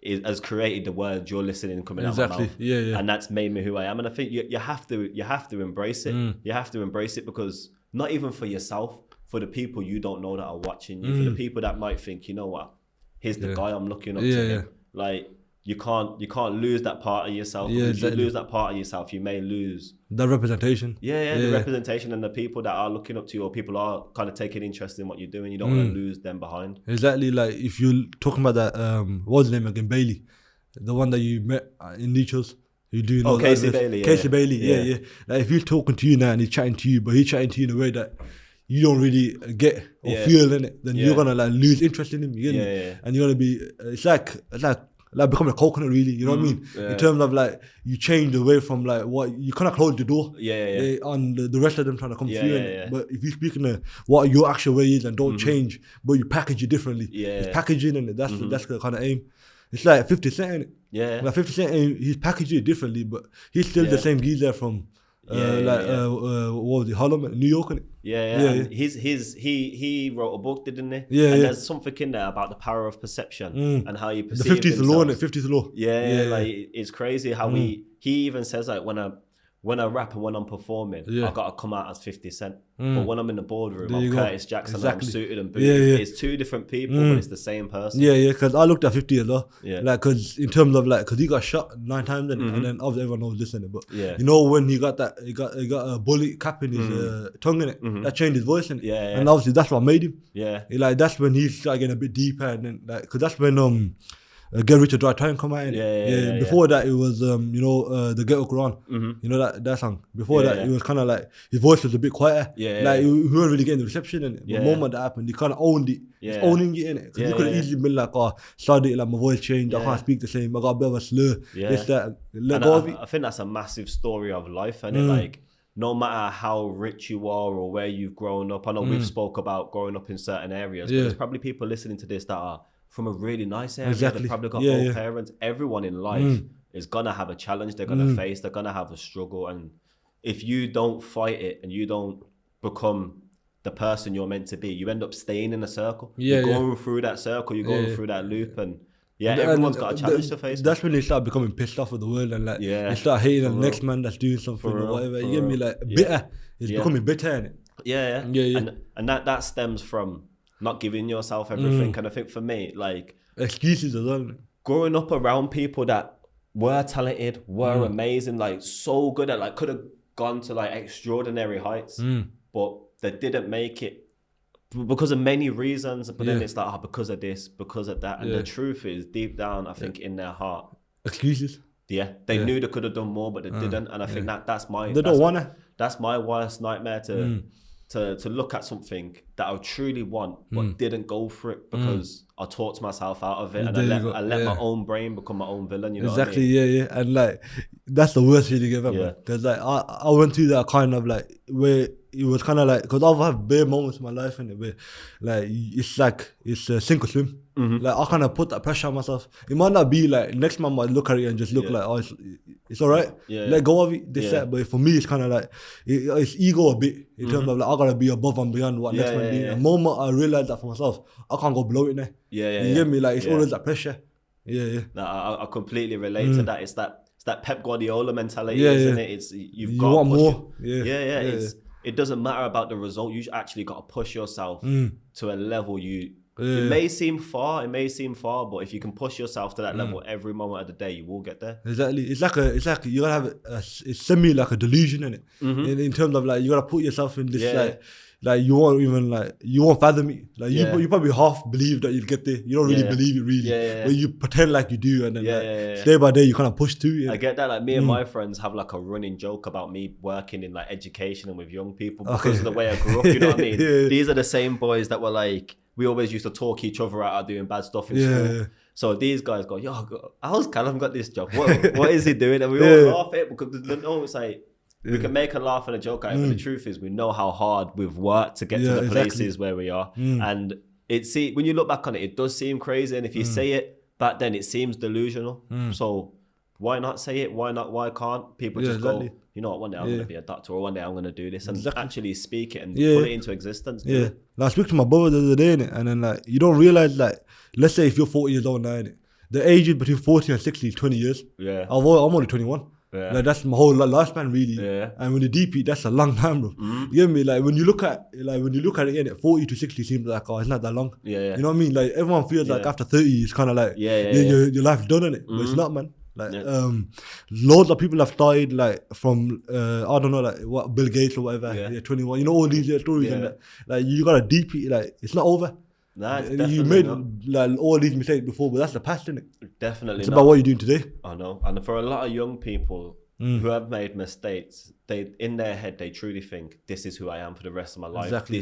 has created the words you're listening coming out of my mouth. And that's made me who I am. And I think you have to embrace it. You have to embrace it, because not even for yourself, for the people you don't know that are watching you, for the people that might think, you know what, here's the guy I'm looking up to him. Like, you can't lose that part of yourself. If you lose that part of yourself, you may lose the representation. The representation, and the people that are looking up to you, or people are kind of taking interest in what you're doing. You don't want to lose them behind. Exactly. Like if you're talking about that, what was his name again? Bailey, the one that you met in Nichols. You do Casey Bailey. Casey Bailey. Yeah. Like if he's talking to you now and he's chatting to you, but he's chatting to you in a way that you don't really get or feel in it, then you're gonna like lose interest in him. And you're gonna be. It's like becoming a coconut, really, you know what I mean? In terms of like, you change away from like what, you kind of close the door on the rest of them trying to come through. But if you're speaking of what your actual way is and don't change, but you package it differently, it's packaging, and that's the kind of aim. It's like 50 Cent, innit? Like 50 Cent, he's packaging it differently, but he's still the same geezer from what was it, Harlem, New York, innit? He wrote a book, didn't he? And there's something in there about the power of perception and how you perceive the 50th law, innit? 50th law. Like it's crazy how he even says like when I rap and when I'm performing, I gotta come out as 50 Cent. But when I'm in the boardroom, I'm Curtis Jackson. Exactly. I'm suited and booted. It's two different people, but it's the same person. Because I looked at 50 as well. Like, because in terms of like, because he got shot 9 times, and then obviously everyone knows this in it. But you know when he got he got a bullet cap in his tongue in it, that changed his voice in it. And obviously that's what made him. Like that's when he started getting a bit deeper, and then like, because that's when Get Rich or Die Trying come out. Yeah. Before that, it was the Ghetto Quran. You know that song. Before that, it was kind of like his voice was a bit quieter. Like he weren't really getting the reception in it. The moment that happened, he kind of owned it. He's owning it in it. Because you could have easily been like, oh, started like my voice changed. I can't speak the same. I got a bit of a slur. This that. Let go of it. I think that's a massive story of life, and like. No matter how rich you are or where you've grown up, I know we've spoke about growing up in certain areas, but there's probably people listening to this that are from a really nice area. They've probably got both parents. Everyone in life is gonna have a challenge they're gonna face. They're gonna have a struggle, and if you don't fight it and you don't become the person you're meant to be, you end up staying in a circle. You're going through that circle. You're going through that loop, and everyone's got a challenge to face. That's when they start becoming pissed off with the world and like they start hating the next man that's doing something or whatever. You get me? Like bitter. It's becoming bitter, innit? Yeah. And that stems from not giving yourself everything. And I think for me, like excuses as well. Growing up around people that were talented, were amazing, like so good at like could have gone to like extraordinary heights, but they didn't make it. Because of many reasons, but then it's like, because of this, because of that. And the truth is, deep down, I think in their heart, excuses. Yeah, they knew they could have done more, but they didn't. And I think that's my. They don't wanna. That's my worst nightmare to look at something that I truly want, but didn't go for it because I talked myself out of it, and I let my own brain become my own villain. You know what I mean? And like that's the worst feeling ever, because like I went through that kind of like where it was kind of like, because I've had bare moments in my life in it where like it's sink or swim. Like I kind of put that pressure on myself. It might not be like next man might look at it and just look like, oh, it's all right. Let go of it. That. But for me, it's kind of like it's ego a bit in terms of like I gotta be above and beyond what next man doing. The moment I realized that for myself, I can't go below it now. You get me? Like it's always that pressure. No, I completely relate to that. It's that Pep Guardiola mentality, isn't it? It's you got want more. It doesn't matter about the result. You actually got to push yourself to a level it may seem far, but if you can push yourself to that level every moment of the day, you will get there. Exactly. It's like you gotta have it's semi like a delusion in it. In terms of like you gotta put yourself in this like you won't fathom it. Like you probably half believe that you'll get there. You don't really believe it really. But you pretend like you do, and then day by day you kind of push through. I get that. Like me and my friends have like a running joke about me working in like education and with young people because of the way I grew up. You know what I mean? These are the same boys that were like, we always used to talk each other out of doing bad stuff in school. So these guys go, yo, how's Callam got this job? What is he doing? And we all laugh at it because it's like, we can make a laugh and a joke out of it, but the truth is we know how hard we've worked to get to the places where we are. And when you look back on it, it does seem crazy. And if you say it back then, it seems delusional. So why not say it? Why can't people just go, you know what, one day I'm going to be a doctor, or one day I'm going to do this, and actually speak it and put it into existence. Like, I speak to my brother the other day, innit? And then like you don't realize, like, let's say if you're 40 years old now, innit? The age between 40 and 60 is 20 years. I'm only 21. Like that's my whole lifespan really. And when you DP, that's a long time, bro. You get me? Like when you look at it, innit, 40 to 60 seems like, oh, it's not that long. You know what I mean? Like everyone feels like after 30 it's kind of like your life's done, innit? But it's not, man. Like loads of people have started like from I don't know, like what, Bill Gates or whatever, 21. You know all these stories and that. Like you gotta DP, like it's not over. Nah, you made like all these mistakes before, but that's the past, isn't it? Definitely. It's about what you're doing today. I know. And for a lot of young people who have made mistakes, they in their head they truly think, this is who I am for the rest of my life. Exactly.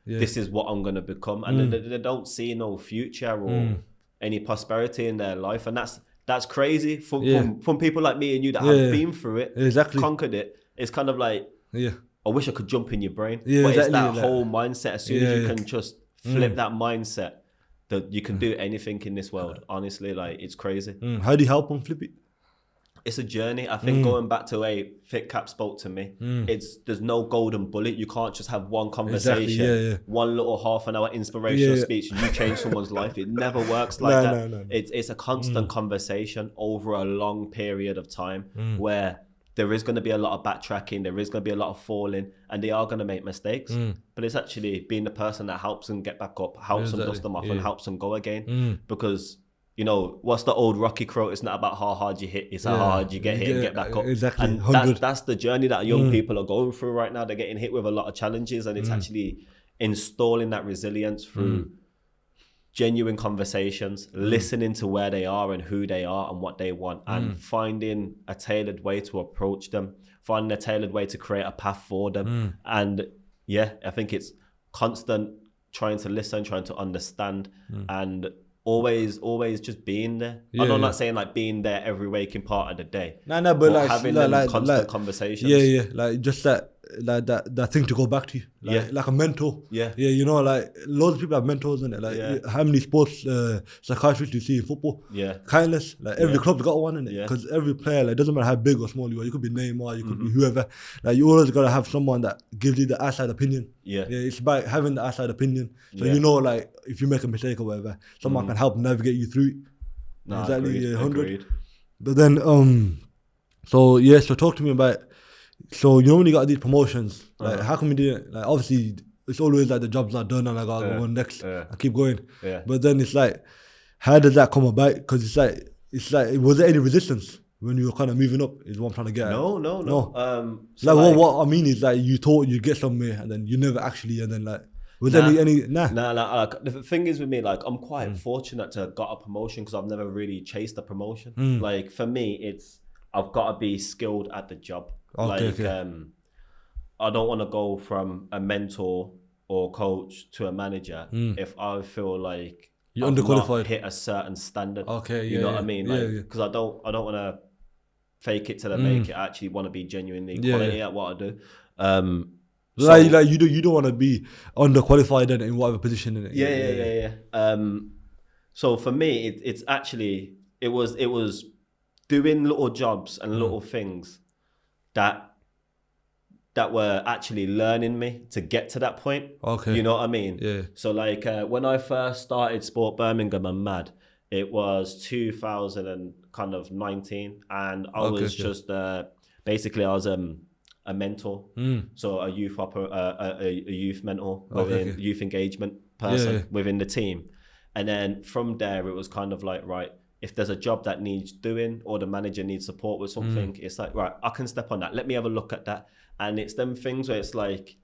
This is what I'm gonna become. And they don't see no future or any prosperity in their life. And that's crazy from people like me and you that have been through it, conquered it. It's kind of like, I wish I could jump in your brain. But it's that whole mindset. As soon as you can just flip that mindset, that you can do anything in this world. Honestly, like it's crazy. How do you help them flip it? It's a journey. I think going back to a Fit Cap spoke to me, there's no golden bullet. You can't just have one conversation, one little half an hour inspirational speech and you change someone's life. It never works like that. No. It's a constant conversation over a long period of time where there is going to be a lot of backtracking, there is going to be a lot of falling, and they are going to make mistakes. But it's actually being the person that helps them get back up, helps them dust them off, and helps them go again. Because, you know, what's the old Rocky quote? It's not about how hard you hit, it's how hard you get hit and get back up. Exactly. And that's the journey that young people are going through right now. They're getting hit with a lot of challenges, and it's actually installing that resilience through genuine conversations, listening to where they are and who they are and what they want, and finding a tailored way to approach them, finding a tailored way to create a path for them. And yeah, I think it's constant trying to listen, trying to understand, and always just being there. Yeah, I'm not saying like being there every waking part of the day. No, but like having like, them constant conversations. Yeah, like just that thing to go back to, like a mentor. Yeah. You know, like loads of people have mentors, in it. Like how many sports psychiatrists do you see in football? Yeah. Countless. Like every club's got one, in it, Yeah. because every player, like, doesn't matter how big or small you are. You could be Neymar, you could be whoever. Like you always gotta have someone that gives you the outside opinion. Yeah. It's about having the outside opinion, so Yeah. you know, like if you make a mistake or whatever, someone can help navigate you through it. No, Exactly, agreed, 100. agreed. But then, so talk to me about. So you know when you got these promotions, like how come you do it? Like obviously it's always like the job's not done and I gotta go on next and keep going. Yeah. But then it's like, how does that come about? Because it's like, was there any resistance when you were kind of moving up? Is what I'm trying to get at. No. So like what I mean is like you thought you'd get somewhere and then you never actually, and then like was there any Nah. Like, the thing is with me, like I'm quite fortunate to have got a promotion because I've never really chased a promotion. Like for me, it's I've got to be skilled at the job. Okay. I don't want to go from a mentor or coach to a manager if I feel like you're I've underqualified, not hit a certain standard. Okay, you know what I mean? Like, yeah. because I don't want to fake it till I make it. I actually want to be genuinely quality at what I do. Like you don't want to be underqualified in whatever position in it. Yeah. So for me, it's actually it was doing little jobs and little things that were actually learning me to get to that point. Okay. You know what I mean? Yeah. So like when I first started Sport Birmingham and Mad, it was 2019, and I was just basically I was a mentor, so a youth a youth mentor within youth engagement person within the team, and then from there it was kind of like, right, if there's a job that needs doing or the manager needs support with something, it's like, right, I can step on that. Let me have a look at that. And it's them things where it's like,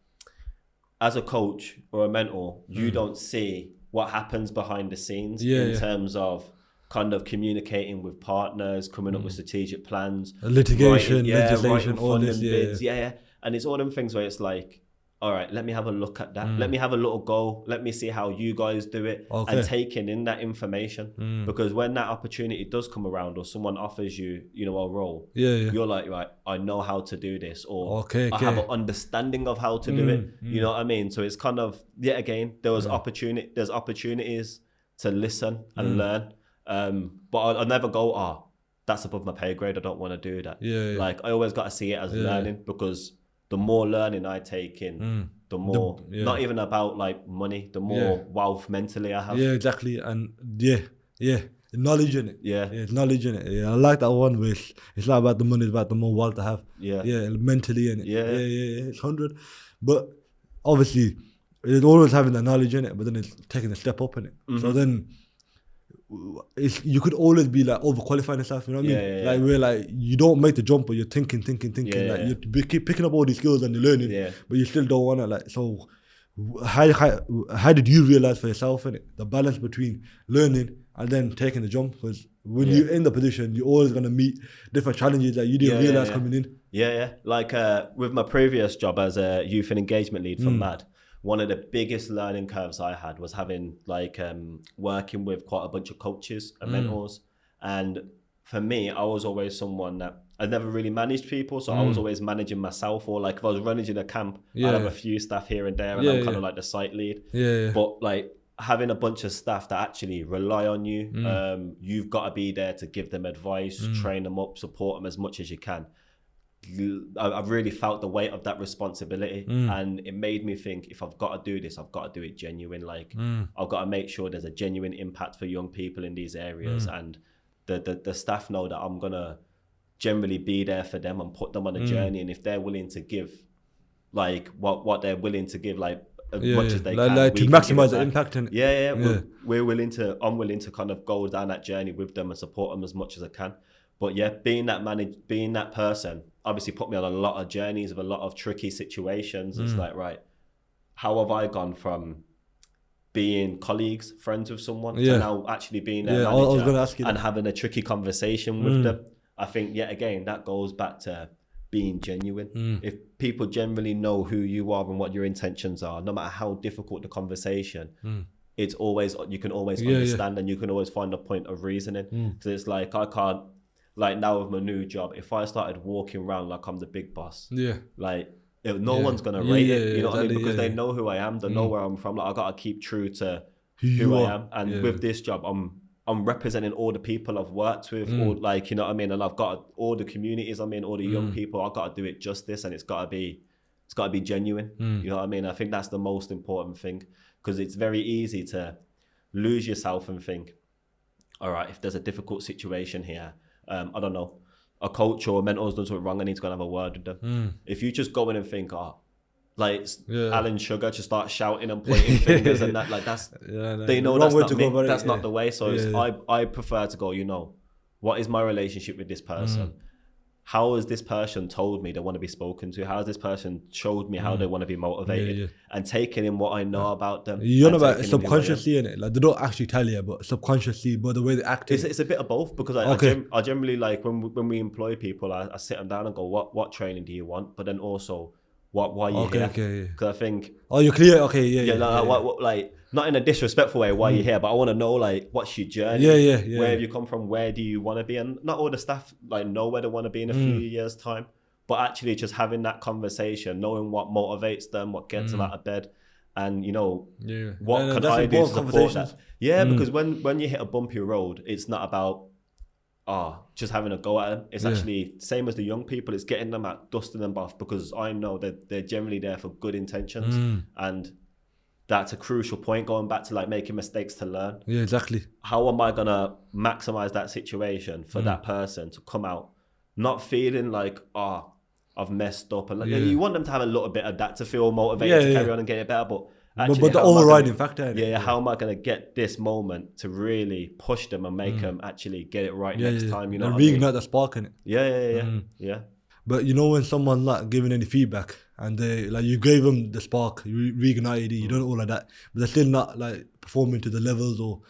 as a coach or a mentor, you don't see what happens behind the scenes in terms of kind of communicating with partners, coming up with strategic plans, litigation, legislation, writing all this, funding bids, and it's all them things where it's like, all right, let me have a look at that. Let me have a little go. Let me see how you guys do it, and taking in that information. Because when that opportunity does come around, or someone offers you, a role, you're like, right, I know how to do this, or I have an understanding of how to do it. You know what I mean? So it's kind of again, there's opportunities to listen and learn. But I'll never go, that's above my pay grade, I don't want to do that. Like I always got to see it as learning, because the more learning I take in, the more, not even about like money, the more wealth mentally I have. Yeah, exactly. And knowledge in it. Yeah, knowledge in it. Yeah, I like that one where it's not about the money, it's about the more wealth I have. Yeah, mentally in it. Yeah, it's 100. But obviously, it's always having that knowledge in it, but then it's taking a step up in it. So then, you could always be like overqualifying yourself, you know what I mean? Like where like you don't make the jump, but you're thinking. Like you keep picking up all these skills and you're learning, but you still don't want to like. So how did you realize for yourself in it the balance between learning and then taking the jump? Because when you're in the position, you're always gonna meet different challenges that you didn't realize coming in. Like with my previous job as a youth and engagement lead for MAD, one of the biggest learning curves I had was having like working with quite a bunch of coaches and mentors. And for me, I was always someone that I never really managed people, so I was always managing myself, or like if I was running in a camp, I'd have a few staff here and there, and I'm kind of like the site lead. But like having a bunch of staff that actually rely on you, you've got to be there to give them advice, train them up, support them as much as you can. I've really felt the weight of that responsibility, and it made me think, if I've got to do this, I've got to do it genuine. Like I've got to make sure there's a genuine impact for young people in these areas, and the staff know that I'm gonna generally be there for them and put them on a journey. And if they're willing to give, like what they're willing to give, like as much as they can, like to maximize the impact. In it. We're willing to. I'm willing to kind of go down that journey with them and support them as much as I can. But being that person, obviously put me on a lot of journeys with a lot of tricky situations. It's like, right, how have I gone from being colleagues, friends with someone, Yeah. to now actually being their Yeah, I was manager gonna ask you and that. having a tricky conversation with them. I think, yet again, that goes back to being genuine. If people generally know who you are and what your intentions are, no matter how difficult the conversation, it's always, you can always understand and you can always find a point of reasoning. Because it's like, I can't, like now with my new job, if I started walking around like I'm the big boss, like no one's gonna rate it, you know what I mean? Because they know who I am, they know where I'm from. Like I gotta keep true to who I am. And with this job, I'm representing all the people I've worked with, all, like, you know what I mean? And I've got all the communities I'm in, all the young people. I've got to do it justice, and it's got to be genuine. You know what I mean? I think that's the most important thing, because it's very easy to lose yourself and think, all right, if there's a difficult situation here, I don't know, a coach or a mentor's done something wrong, I need to go and have a word with them. If you just go in and think, like Alan Sugar, just start shouting and pointing fingers and that, like that's, they know that's not me, that's not the way. So I prefer to go, you know, what is my relationship with this person? How has this person told me they want to be spoken to? How has this person showed me how they want to be motivated? And taking in what I know about them. You know about subconsciously, innit? Like they don't actually tell you, but subconsciously, but the way they act. It's a bit of both, because I generally, like when we employ people, I sit them down and go, what training do you want? But then also, why are you here? Because I think, you're clear. Like not in a disrespectful way, why you're here, but I want to know, like, what's your journey? Where have you come from? Where do you want to be? And not all the staff like know where they want to be in a few years' time, but actually just having that conversation, knowing what motivates them, what gets them out of bed, and you know, what can I do to support that? Because when you hit a bumpy road, it's not about just having a go at them. It's actually same as the young people. It's getting them out, dusting them off, because I know that they're generally there for good intentions, and that's a crucial point, going back to like making mistakes to learn. Yeah, exactly. How am I gonna maximize that situation for that person to come out not feeling like, I've messed up, and like, you want them to have a little bit of that to feel motivated to carry on and get it better, but actually, the overriding factor. How am I going to get this moment to really push them and make them actually get it right next time? You know, reignite the spark in it. Yeah. But you know, when someone not giving any feedback and they like, you gave them the spark, you reignited it, you done all of that, but they're still not like performing to the levels, or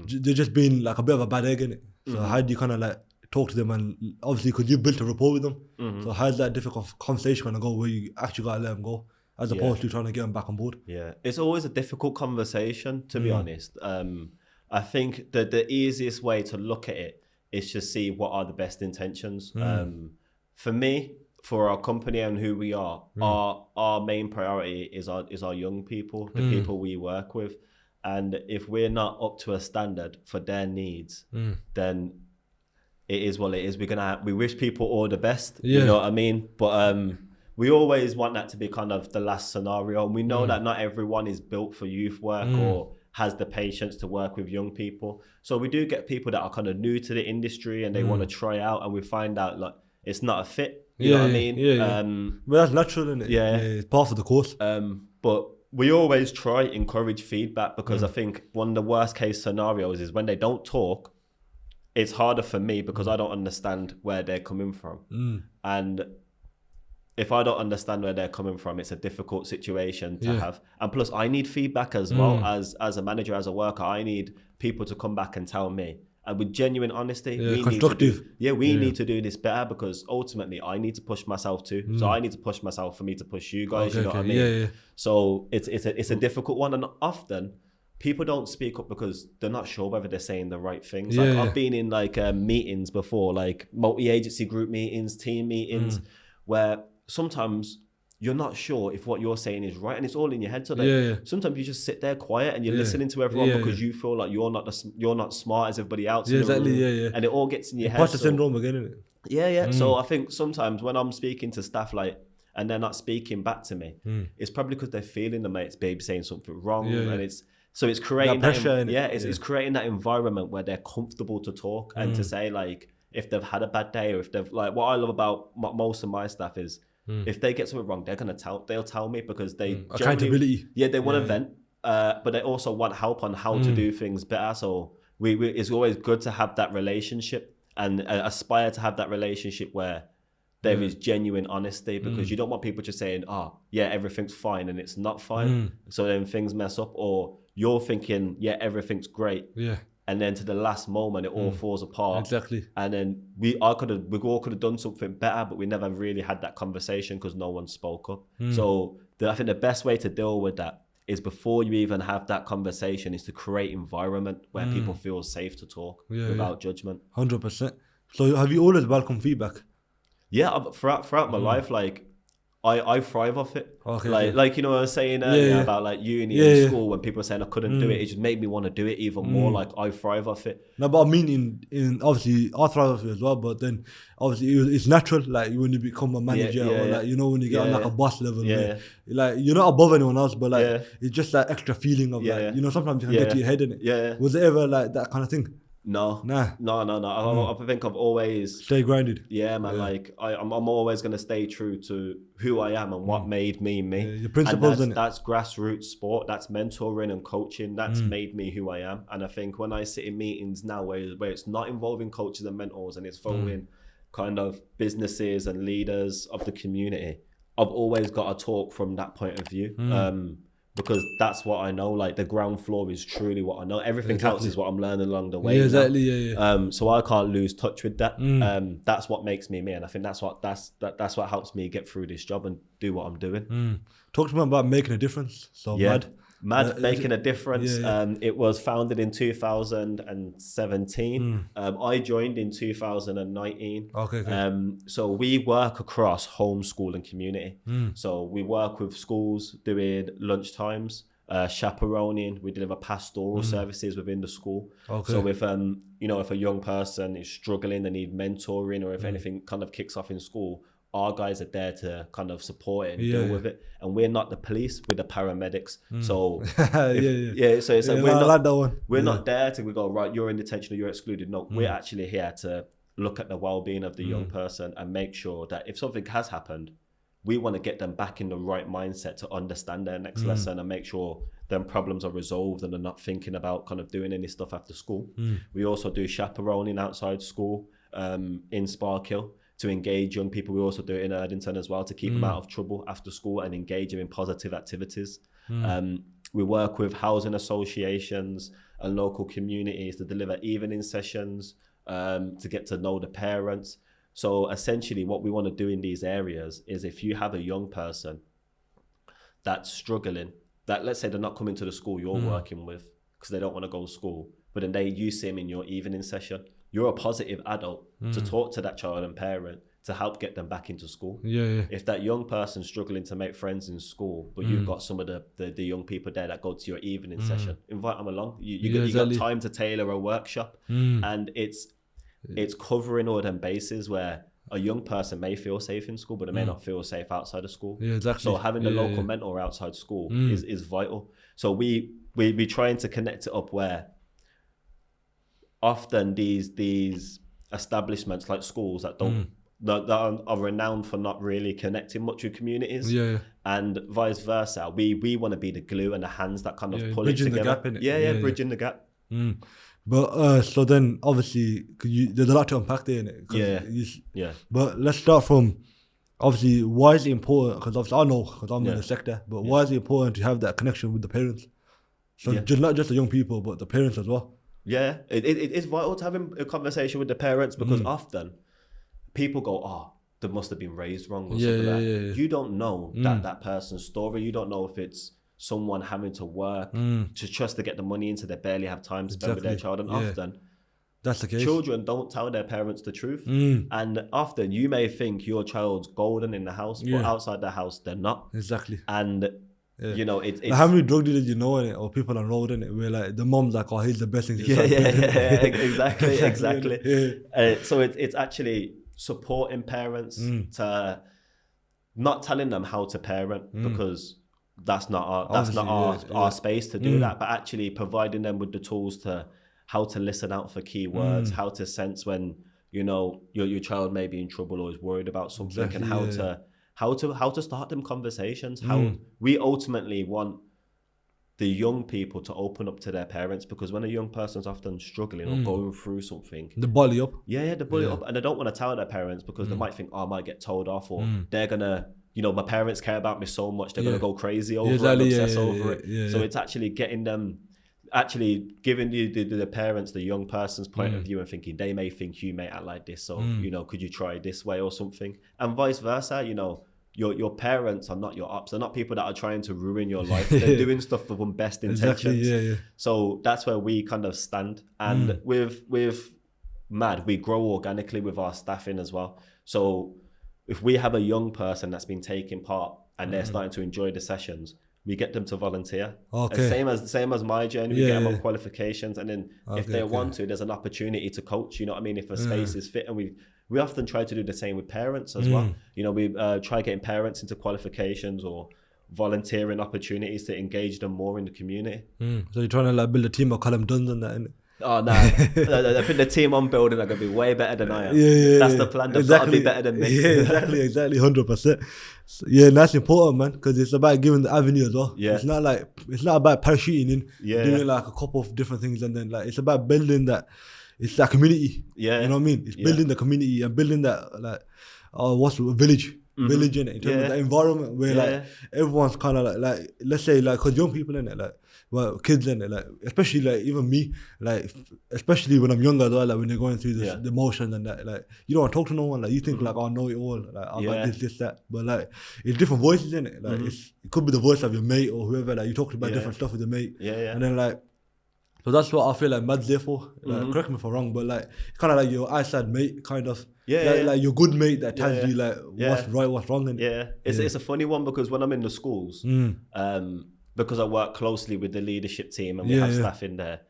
they're just being like a bit of a bad egg in it. So how do you kind of like talk to them? And obviously, because you built a rapport with them, so how's that difficult conversation gonna go where you actually gotta let them go, as opposed to trying to get them back on board? It's always a difficult conversation, to be honest. I think that the easiest way to look at it is to see what are the best intentions. For me, for our company and who we are, our main priority is our young people, the people we work with. And if we're not up to a standard for their needs, then it is what it is. We wish people all the best, you know what I mean? But we always want that to be kind of the last scenario. And we know that not everyone is built for youth work or has the patience to work with young people. So we do get people that are kind of new to the industry and they want to try out, and we find out like it's not a fit. You know what I mean? But that's natural, isn't it? It's part of the course. But we always encourage feedback, because I think one of the worst case scenarios is when they don't talk. It's harder for me because I don't understand where they're coming from. And if I don't understand where they're coming from, it's a difficult situation to have. And plus, I need feedback as well as a manager, as a worker. I need people to come back and tell me. And with genuine honesty, we need to do this better, because ultimately I need to push myself too. So I need to push myself for me to push you guys, you know what I mean? So it's a difficult one, and often people don't speak up because they're not sure whether they're saying the right things. I've been in like meetings before, like multi-agency group meetings, team meetings, where sometimes you're not sure if what you're saying is right, and it's all in your head. So sometimes you just sit there quiet and you're listening to everyone because you feel like you're not smart as everybody else. And it all gets in your head. Imposter syndrome again, isn't it? So I think sometimes when I'm speaking to staff and they're not speaking back to me, it's probably because they're feeling the mate's baby saying something wrong, and it's creating that pressure. It's creating that environment where they're comfortable to talk and to say like if they've had a bad day, or if they've like, what I love about most of my staff is if they get something wrong, they'll tell me, because they accountability. They want to vent, but they also want help on how to do things better. So it's always good to have that relationship and aspire to have that relationship where there is genuine honesty, because you don't want people just saying, everything's fine, and it's not fine. So then things mess up, or you're thinking, yeah, everything's great. Yeah. And then to the last moment, it all falls apart. Exactly. And then we all could have done something better, but we never really had that conversation because no one spoke up. So I think the best way to deal with that is before you even have that conversation is to create environment where people feel safe to talk without judgment. 100%. So have you always welcomed feedback? Yeah, throughout my life, like I thrive off it. Okay, like you know what I was saying earlier about like uni and school when people were saying I couldn't do it, it just made me want to do it even more. Like I thrive off it. No, but I mean in obviously I thrive off it as well, but then obviously it's natural, like when you become a manager or like, you know, when you get on like a boss level, where, like you're not above anyone else, but like it's just that extra feeling of like, you know, sometimes you can get to your head in it. Yeah. Was it ever like that kind of thing? No. I think I've always stay grounded. Yeah, man. Like I'm always gonna stay true to who I am and what made me me. Your principles, and that's grassroots sport. That's mentoring and coaching. That's made me who I am. And I think when I sit in meetings now where it's not involving coaches and mentors and it's following kind of businesses and leaders of the community, I've always got to talk from that point of view. Because that's what I know. Like the ground floor is truly what I know. Everything else is what I'm learning along the way. Yeah, exactly. Yeah. So I can't lose touch with that. That's what makes me me, and I think that's what helps me get through this job and do what I'm doing. Talk to me about making a difference. So Mad making a difference. It was founded in 2017. I joined in 2019. Okay. So we work across homeschool and community. So we work with schools doing lunchtimes, chaperoning. We deliver pastoral services within the school. Okay. So if if a young person is struggling, they need mentoring, or if anything kind of kicks off in school, our guys are there to kind of support it and deal with it. And we're not the police, we're the paramedics. So so it's like we're not there to go, right, you're in detention or you're excluded. No, we're actually here to look at the well-being of the young person and make sure that if something has happened, we want to get them back in the right mindset to understand their next lesson and make sure them problems are resolved and they're not thinking about kind of doing any stuff after school. We also do chaperoning outside school in Sparkhill to engage young people. We also do it in Erdington as well to keep them out of trouble after school and engage them in positive activities. We work with housing associations and local communities to deliver evening sessions to get to know the parents. So essentially what we want to do in these areas is if you have a young person that's struggling, that let's say they're not coming to the school you're working with because they don't want to go to school, but then you see them in your evening session, you're a positive adult to talk to that child and parent to help get them back into school. If that young person's struggling to make friends in school, but you've got some of the young people there that go to your evening session, invite them along. You got time to tailor a workshop, and it's covering all them bases where a young person may feel safe in school, but they may not feel safe outside of school. So having the local mentor outside school is vital. So we trying to connect it up where often these establishments like schools that don't that are renowned for not really connecting much with communities, and vice versa. We want to be the glue and the hands that kind of pull it together. Bridging the gap. But so then obviously there's a lot to unpack there, innit? But let's start from obviously why is it important? Because obviously I know because I'm in the sector, but why is it important to have that connection with the parents? So just not just the young people, but the parents as well. Yeah, it is vital to have a conversation with the parents because often people go, oh, they must have been raised wrong or something like that. You don't know that person's story. You don't know if it's someone having to work to get the money into, they barely have time to spend with their child. And often that's the case. Children don't tell their parents the truth. And often you may think your child's golden in the house, but outside the house, they're not. Exactly. And you know, it's how many drug dealers you know in it, or people on road in it, where like the mom's like, oh, he's the best thing. Exactly. So it's actually supporting parents to not telling them how to parent because that's not our space to do that, but actually providing them with the tools to how to listen out for keywords, how to sense when you know your child may be in trouble or is worried about something, and how to start them conversations. How we ultimately want the young people to open up to their parents, because when a young person's often struggling or going through something, the bully up. They bully up, and they don't want to tell their parents because they might think, oh, I might get told off, or they're gonna you know, my parents care about me so much, they're going to go crazy over exactly, it and obsess over it. Yeah, so it's actually getting them, actually giving you the parents, the young person's point of view and thinking they may think you may act like this. So, you know, could you try this way or something? And vice versa, you know, your parents are not your ops. They're not people that are trying to ruin your life. They're doing stuff with best intentions. So that's where we kind of stand. And with MAD, we grow organically with our staffing as well. So if we have a young person that's been taking part and they're starting to enjoy the sessions, we get them to volunteer. Okay. And same as my journey, we get them on qualifications. And then if they want to, there's an opportunity to coach, you know what I mean? If a space is fit, and we often try to do the same with parents as well. You know, we try getting parents into qualifications or volunteering opportunities to engage them more in the community. So you're trying to like build a team of Callam Dunne and that, innit? Oh no, I think the team I'm building are going to be way better than I am. That's the plan. They've got to be better than me. Exactly, 100%. So, that's important, man, because it's about giving the avenue as well. It's not about parachuting in, doing like a couple of different things, and then like it's about building that. It's that community. You know what I mean? It's building the community and building that like what's the village in it, in terms of the environment where like everyone's kind of like let's say like, because young people in it, like, well, kids in it, like, especially like even me, like, especially when I'm younger as well, like when you're going through this, the emotions and that, like, you don't want to talk to no one, like you think like, I know it all, like I got this, that, but like it's different voices in it, like it could be the voice of your mate or whoever, like you talk about different stuff with your mate, and then like, so that's what I feel like MAD's there for. Like, correct me if I'm wrong, but like it's kind of like your eyesight mate, kind of. Like your good mate that tells you like what's right, what's wrong. And it's a funny one, because when I'm in the schools, because I work closely with the leadership team and we have staff in there.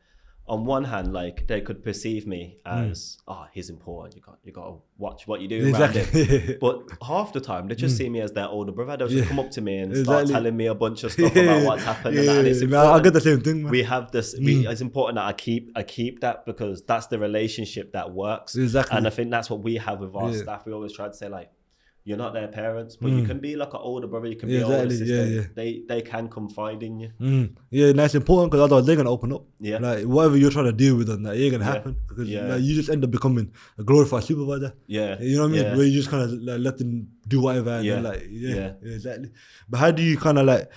On one hand, like they could perceive me as, he's important. You got to watch what you do around him. But half the time, they just see me as their older brother. They'll just come up to me and start telling me a bunch of stuff about what's happened. And it's important. I get the same thing, man. We have this. It's important that I keep that, because that's the relationship that works. And I think that's what we have with our staff. We always try to say like, you're not their parents, but you can be like an older brother, you can be an older sister. They can confide in you. And that's important, because otherwise they're going to open up. Like whatever you're trying to deal with them, that ain't going to happen, because like, you just end up becoming a glorified supervisor. You know what I mean? Where you just kind of like, let them do whatever. And then, like, exactly. But how do you kind of like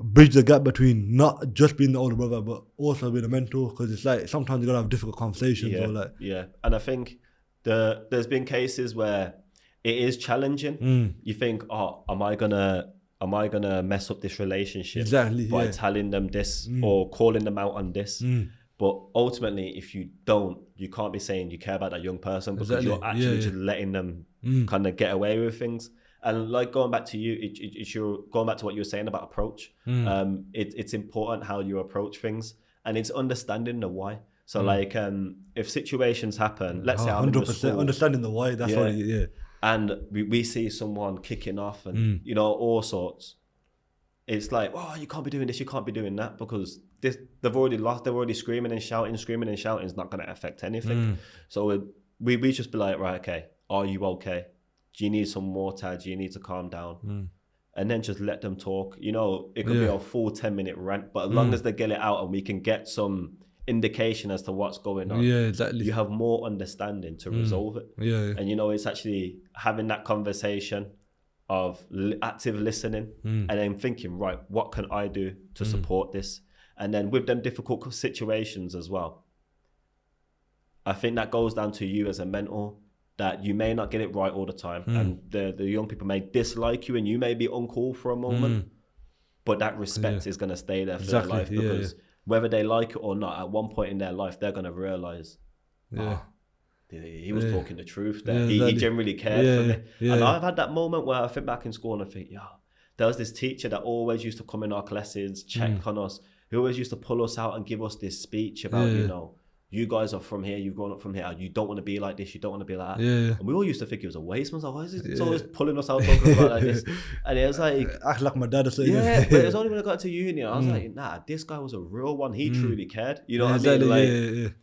bridge the gap between not just being the older brother, but also being a mentor? Because it's like sometimes you're going to have difficult conversations. Or like, and I think there's been cases where it is challenging. You think, am I gonna mess up this relationship by telling them this or calling them out on this? But ultimately, if you don't, you can't be saying you care about that young person, because you're actually just letting them kind of get away with things. And like going back to you, you're going back to what you were saying about approach. It's important how you approach things, and it's understanding the why. So like, if situations happen, let's say I'm in the school, understanding the why. That's what. And we see someone kicking off and, you know, all sorts. It's like, you can't be doing this, you can't be doing that, because they've already lost, they're already screaming and shouting is not going to affect anything. So we just be like, right, okay, are you okay? Do you need some water? Do you need to calm down? And then just let them talk. You know, it could be a full 10-minute rant, but as long as they get it out and we can get some indication as to what's going on, you have more understanding to resolve it. And you know, it's actually having that conversation of active listening and then thinking, right, what can I do to support this? And then with them difficult situations as well, I think that goes down to you as a mentor, that you may not get it right all the time, and the young people may dislike you and you may be uncool for a moment, but that respect is going to stay there for their life, because whether they like it or not, at one point in their life, they're going to realize, he was talking the truth there. He generally cared for me. And I've had that moment where I think back in school and I think, there was this teacher that always used to come in our classes, check on us. He always used to pull us out and give us this speech about, you know, you guys are from here, you've grown up from here, you don't want to be like this, you don't want to be like that. And we all used to think it was a waste. I was like, why is it always pulling us out talking about like this? And it was like, act like my dad or something. But it was only when I got to uni, I was like, nah, this guy was a real one. He truly cared. You know what I mean? Like,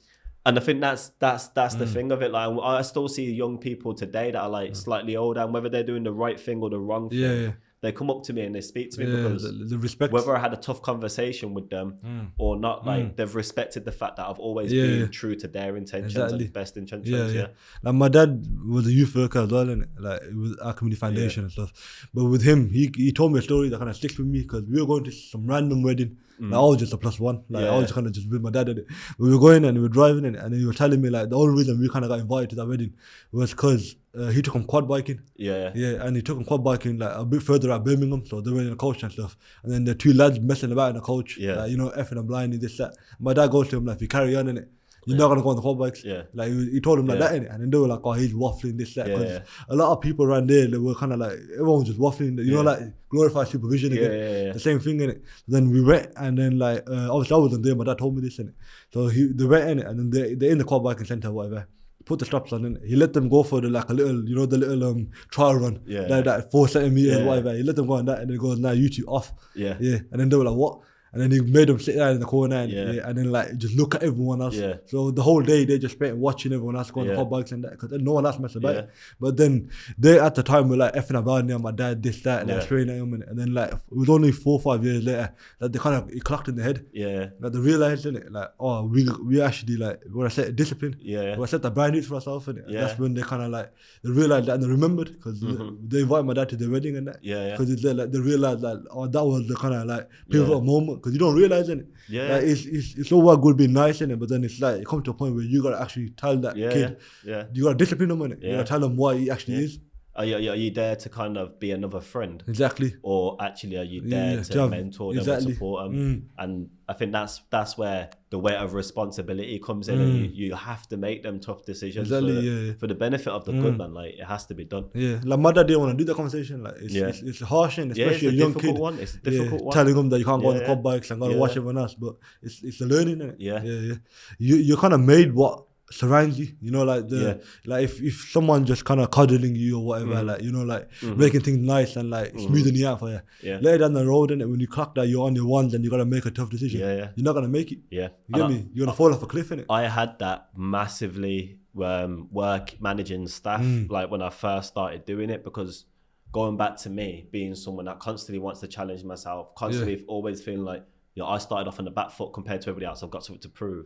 and I think that's the thing of it. Like, I still see young people today that are like slightly older, and whether they're doing the right thing or the wrong thing, they come up to me and they speak to me Yeah, because the respect. whether I had a tough conversation with them or not, like they've respected the fact that I've always been true to their intentions and best intentions. Yeah. Like my dad was a youth worker as well, and like it was our community foundation and stuff. But with him, he told me a story that kind of sticks with me because we were going to some random wedding. Like I was just a +1. Like I was kind of just with my dad at it. But we were going and we were driving and he was telling me like the only reason we kind of got invited to that wedding was because he took him quad biking. Yeah, and he took him quad biking like a bit further at Birmingham, so they were in a coach and stuff. And then the 2 lads messing about in the coach, like, you know, effing and blinding this that. My dad goes to him like, if you carry on in it, you're not gonna go on the quad bikes. Like he told him like that, innit? And then they were like, oh, he's waffling this that. Because a lot of people around there, they were kind of like, everyone was just waffling. You know, like glorified supervision again. The same thing, innit? Then we went, and then like obviously I wasn't there. My dad told me this, innit? So they went in it, and then they're in the quad biking centre or whatever. Put the straps on, innit? He let them go for the like a little, you know, the little trial run, like that 4 centimeters, whatever. He let them go on that, and then he goes, now you two off. And then they were like, what? And then he made them sit there in the corner and then like just look at everyone else. So the whole day they just spent watching everyone else go on the quad bikes and that, because no one else messed about it. But then they at the time were like effing about me and my dad, this, that, and like swearing at him. And then like it was only 4 or 5 years later that they kind of, it clocked in the head. Like they realised, innit, like, oh, we actually like, when I set discipline, when I set the brand for ourselves, that's when they kind of like, they realised that and they remembered, because they invited my dad to their wedding and that. Because like, they realised like, oh, that was the kind of like pivotal moment. Because you don't realise it. Like it's all well good being nice in it, but then it's like it comes to a point where you gotta actually tell that kid, you gotta discipline him in it. You gotta tell him what he actually is. Are you there to kind of be another friend? Exactly. Or actually, are you there to mentor them and support them? And I think that's where the weight of responsibility comes in, and you have to make them tough decisions for the benefit of the good, man. Like it has to be done. Like my dad didn't want to do the conversation. Like it's harsh, and especially it's a young kid. It's a difficult one. Telling them that you can't go on the quad bikes and gotta watch everyone else, but it's a learning, isn't it? You kind of made what surrounds you, you know, like like if someone just kind of cuddling you or whatever, like, you know, like making things nice and like smoothing you out for you. Later down the road, innit, when you clock that you're on your ones and you gotta make a tough decision, you're not gonna make it. You get me? You're gonna fall off a cliff, innit? I had that massively work managing staff, like when I first started doing it, because going back to me being someone that constantly wants to challenge myself, constantly always feeling like, you know, I started off on the back foot compared to everybody else. I've got something to prove.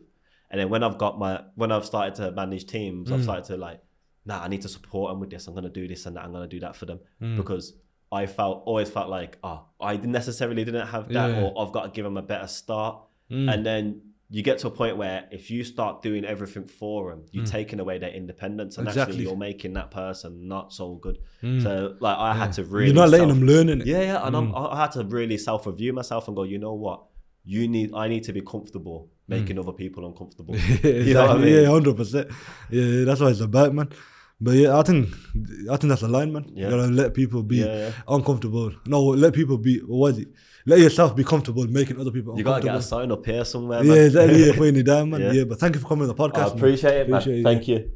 And then when I've started to manage teams, I've started to like, nah, I need to support them with this. I'm gonna do this and that. I'm gonna do that for them because I always felt like, I necessarily didn't have that, or I've got to give them a better start. And then you get to a point where if you start doing everything for them, you're taking away their independence, and actually you're making that person not so good. So like I had to really, you're not letting them learn in it. And I had to really self-review myself and go, you know what? I need to be comfortable making other people uncomfortable. You know what I mean? 100%. Yeah, that's what it's about, man. But yeah, I think that's a line, man. You gotta let people be uncomfortable. No, let people be, what is it? Let yourself be comfortable making other people uncomfortable. You gotta get a sign up here somewhere, man. Exactly. Putting it down, man. But thank you for coming on the podcast. I appreciate it, man. Thank you.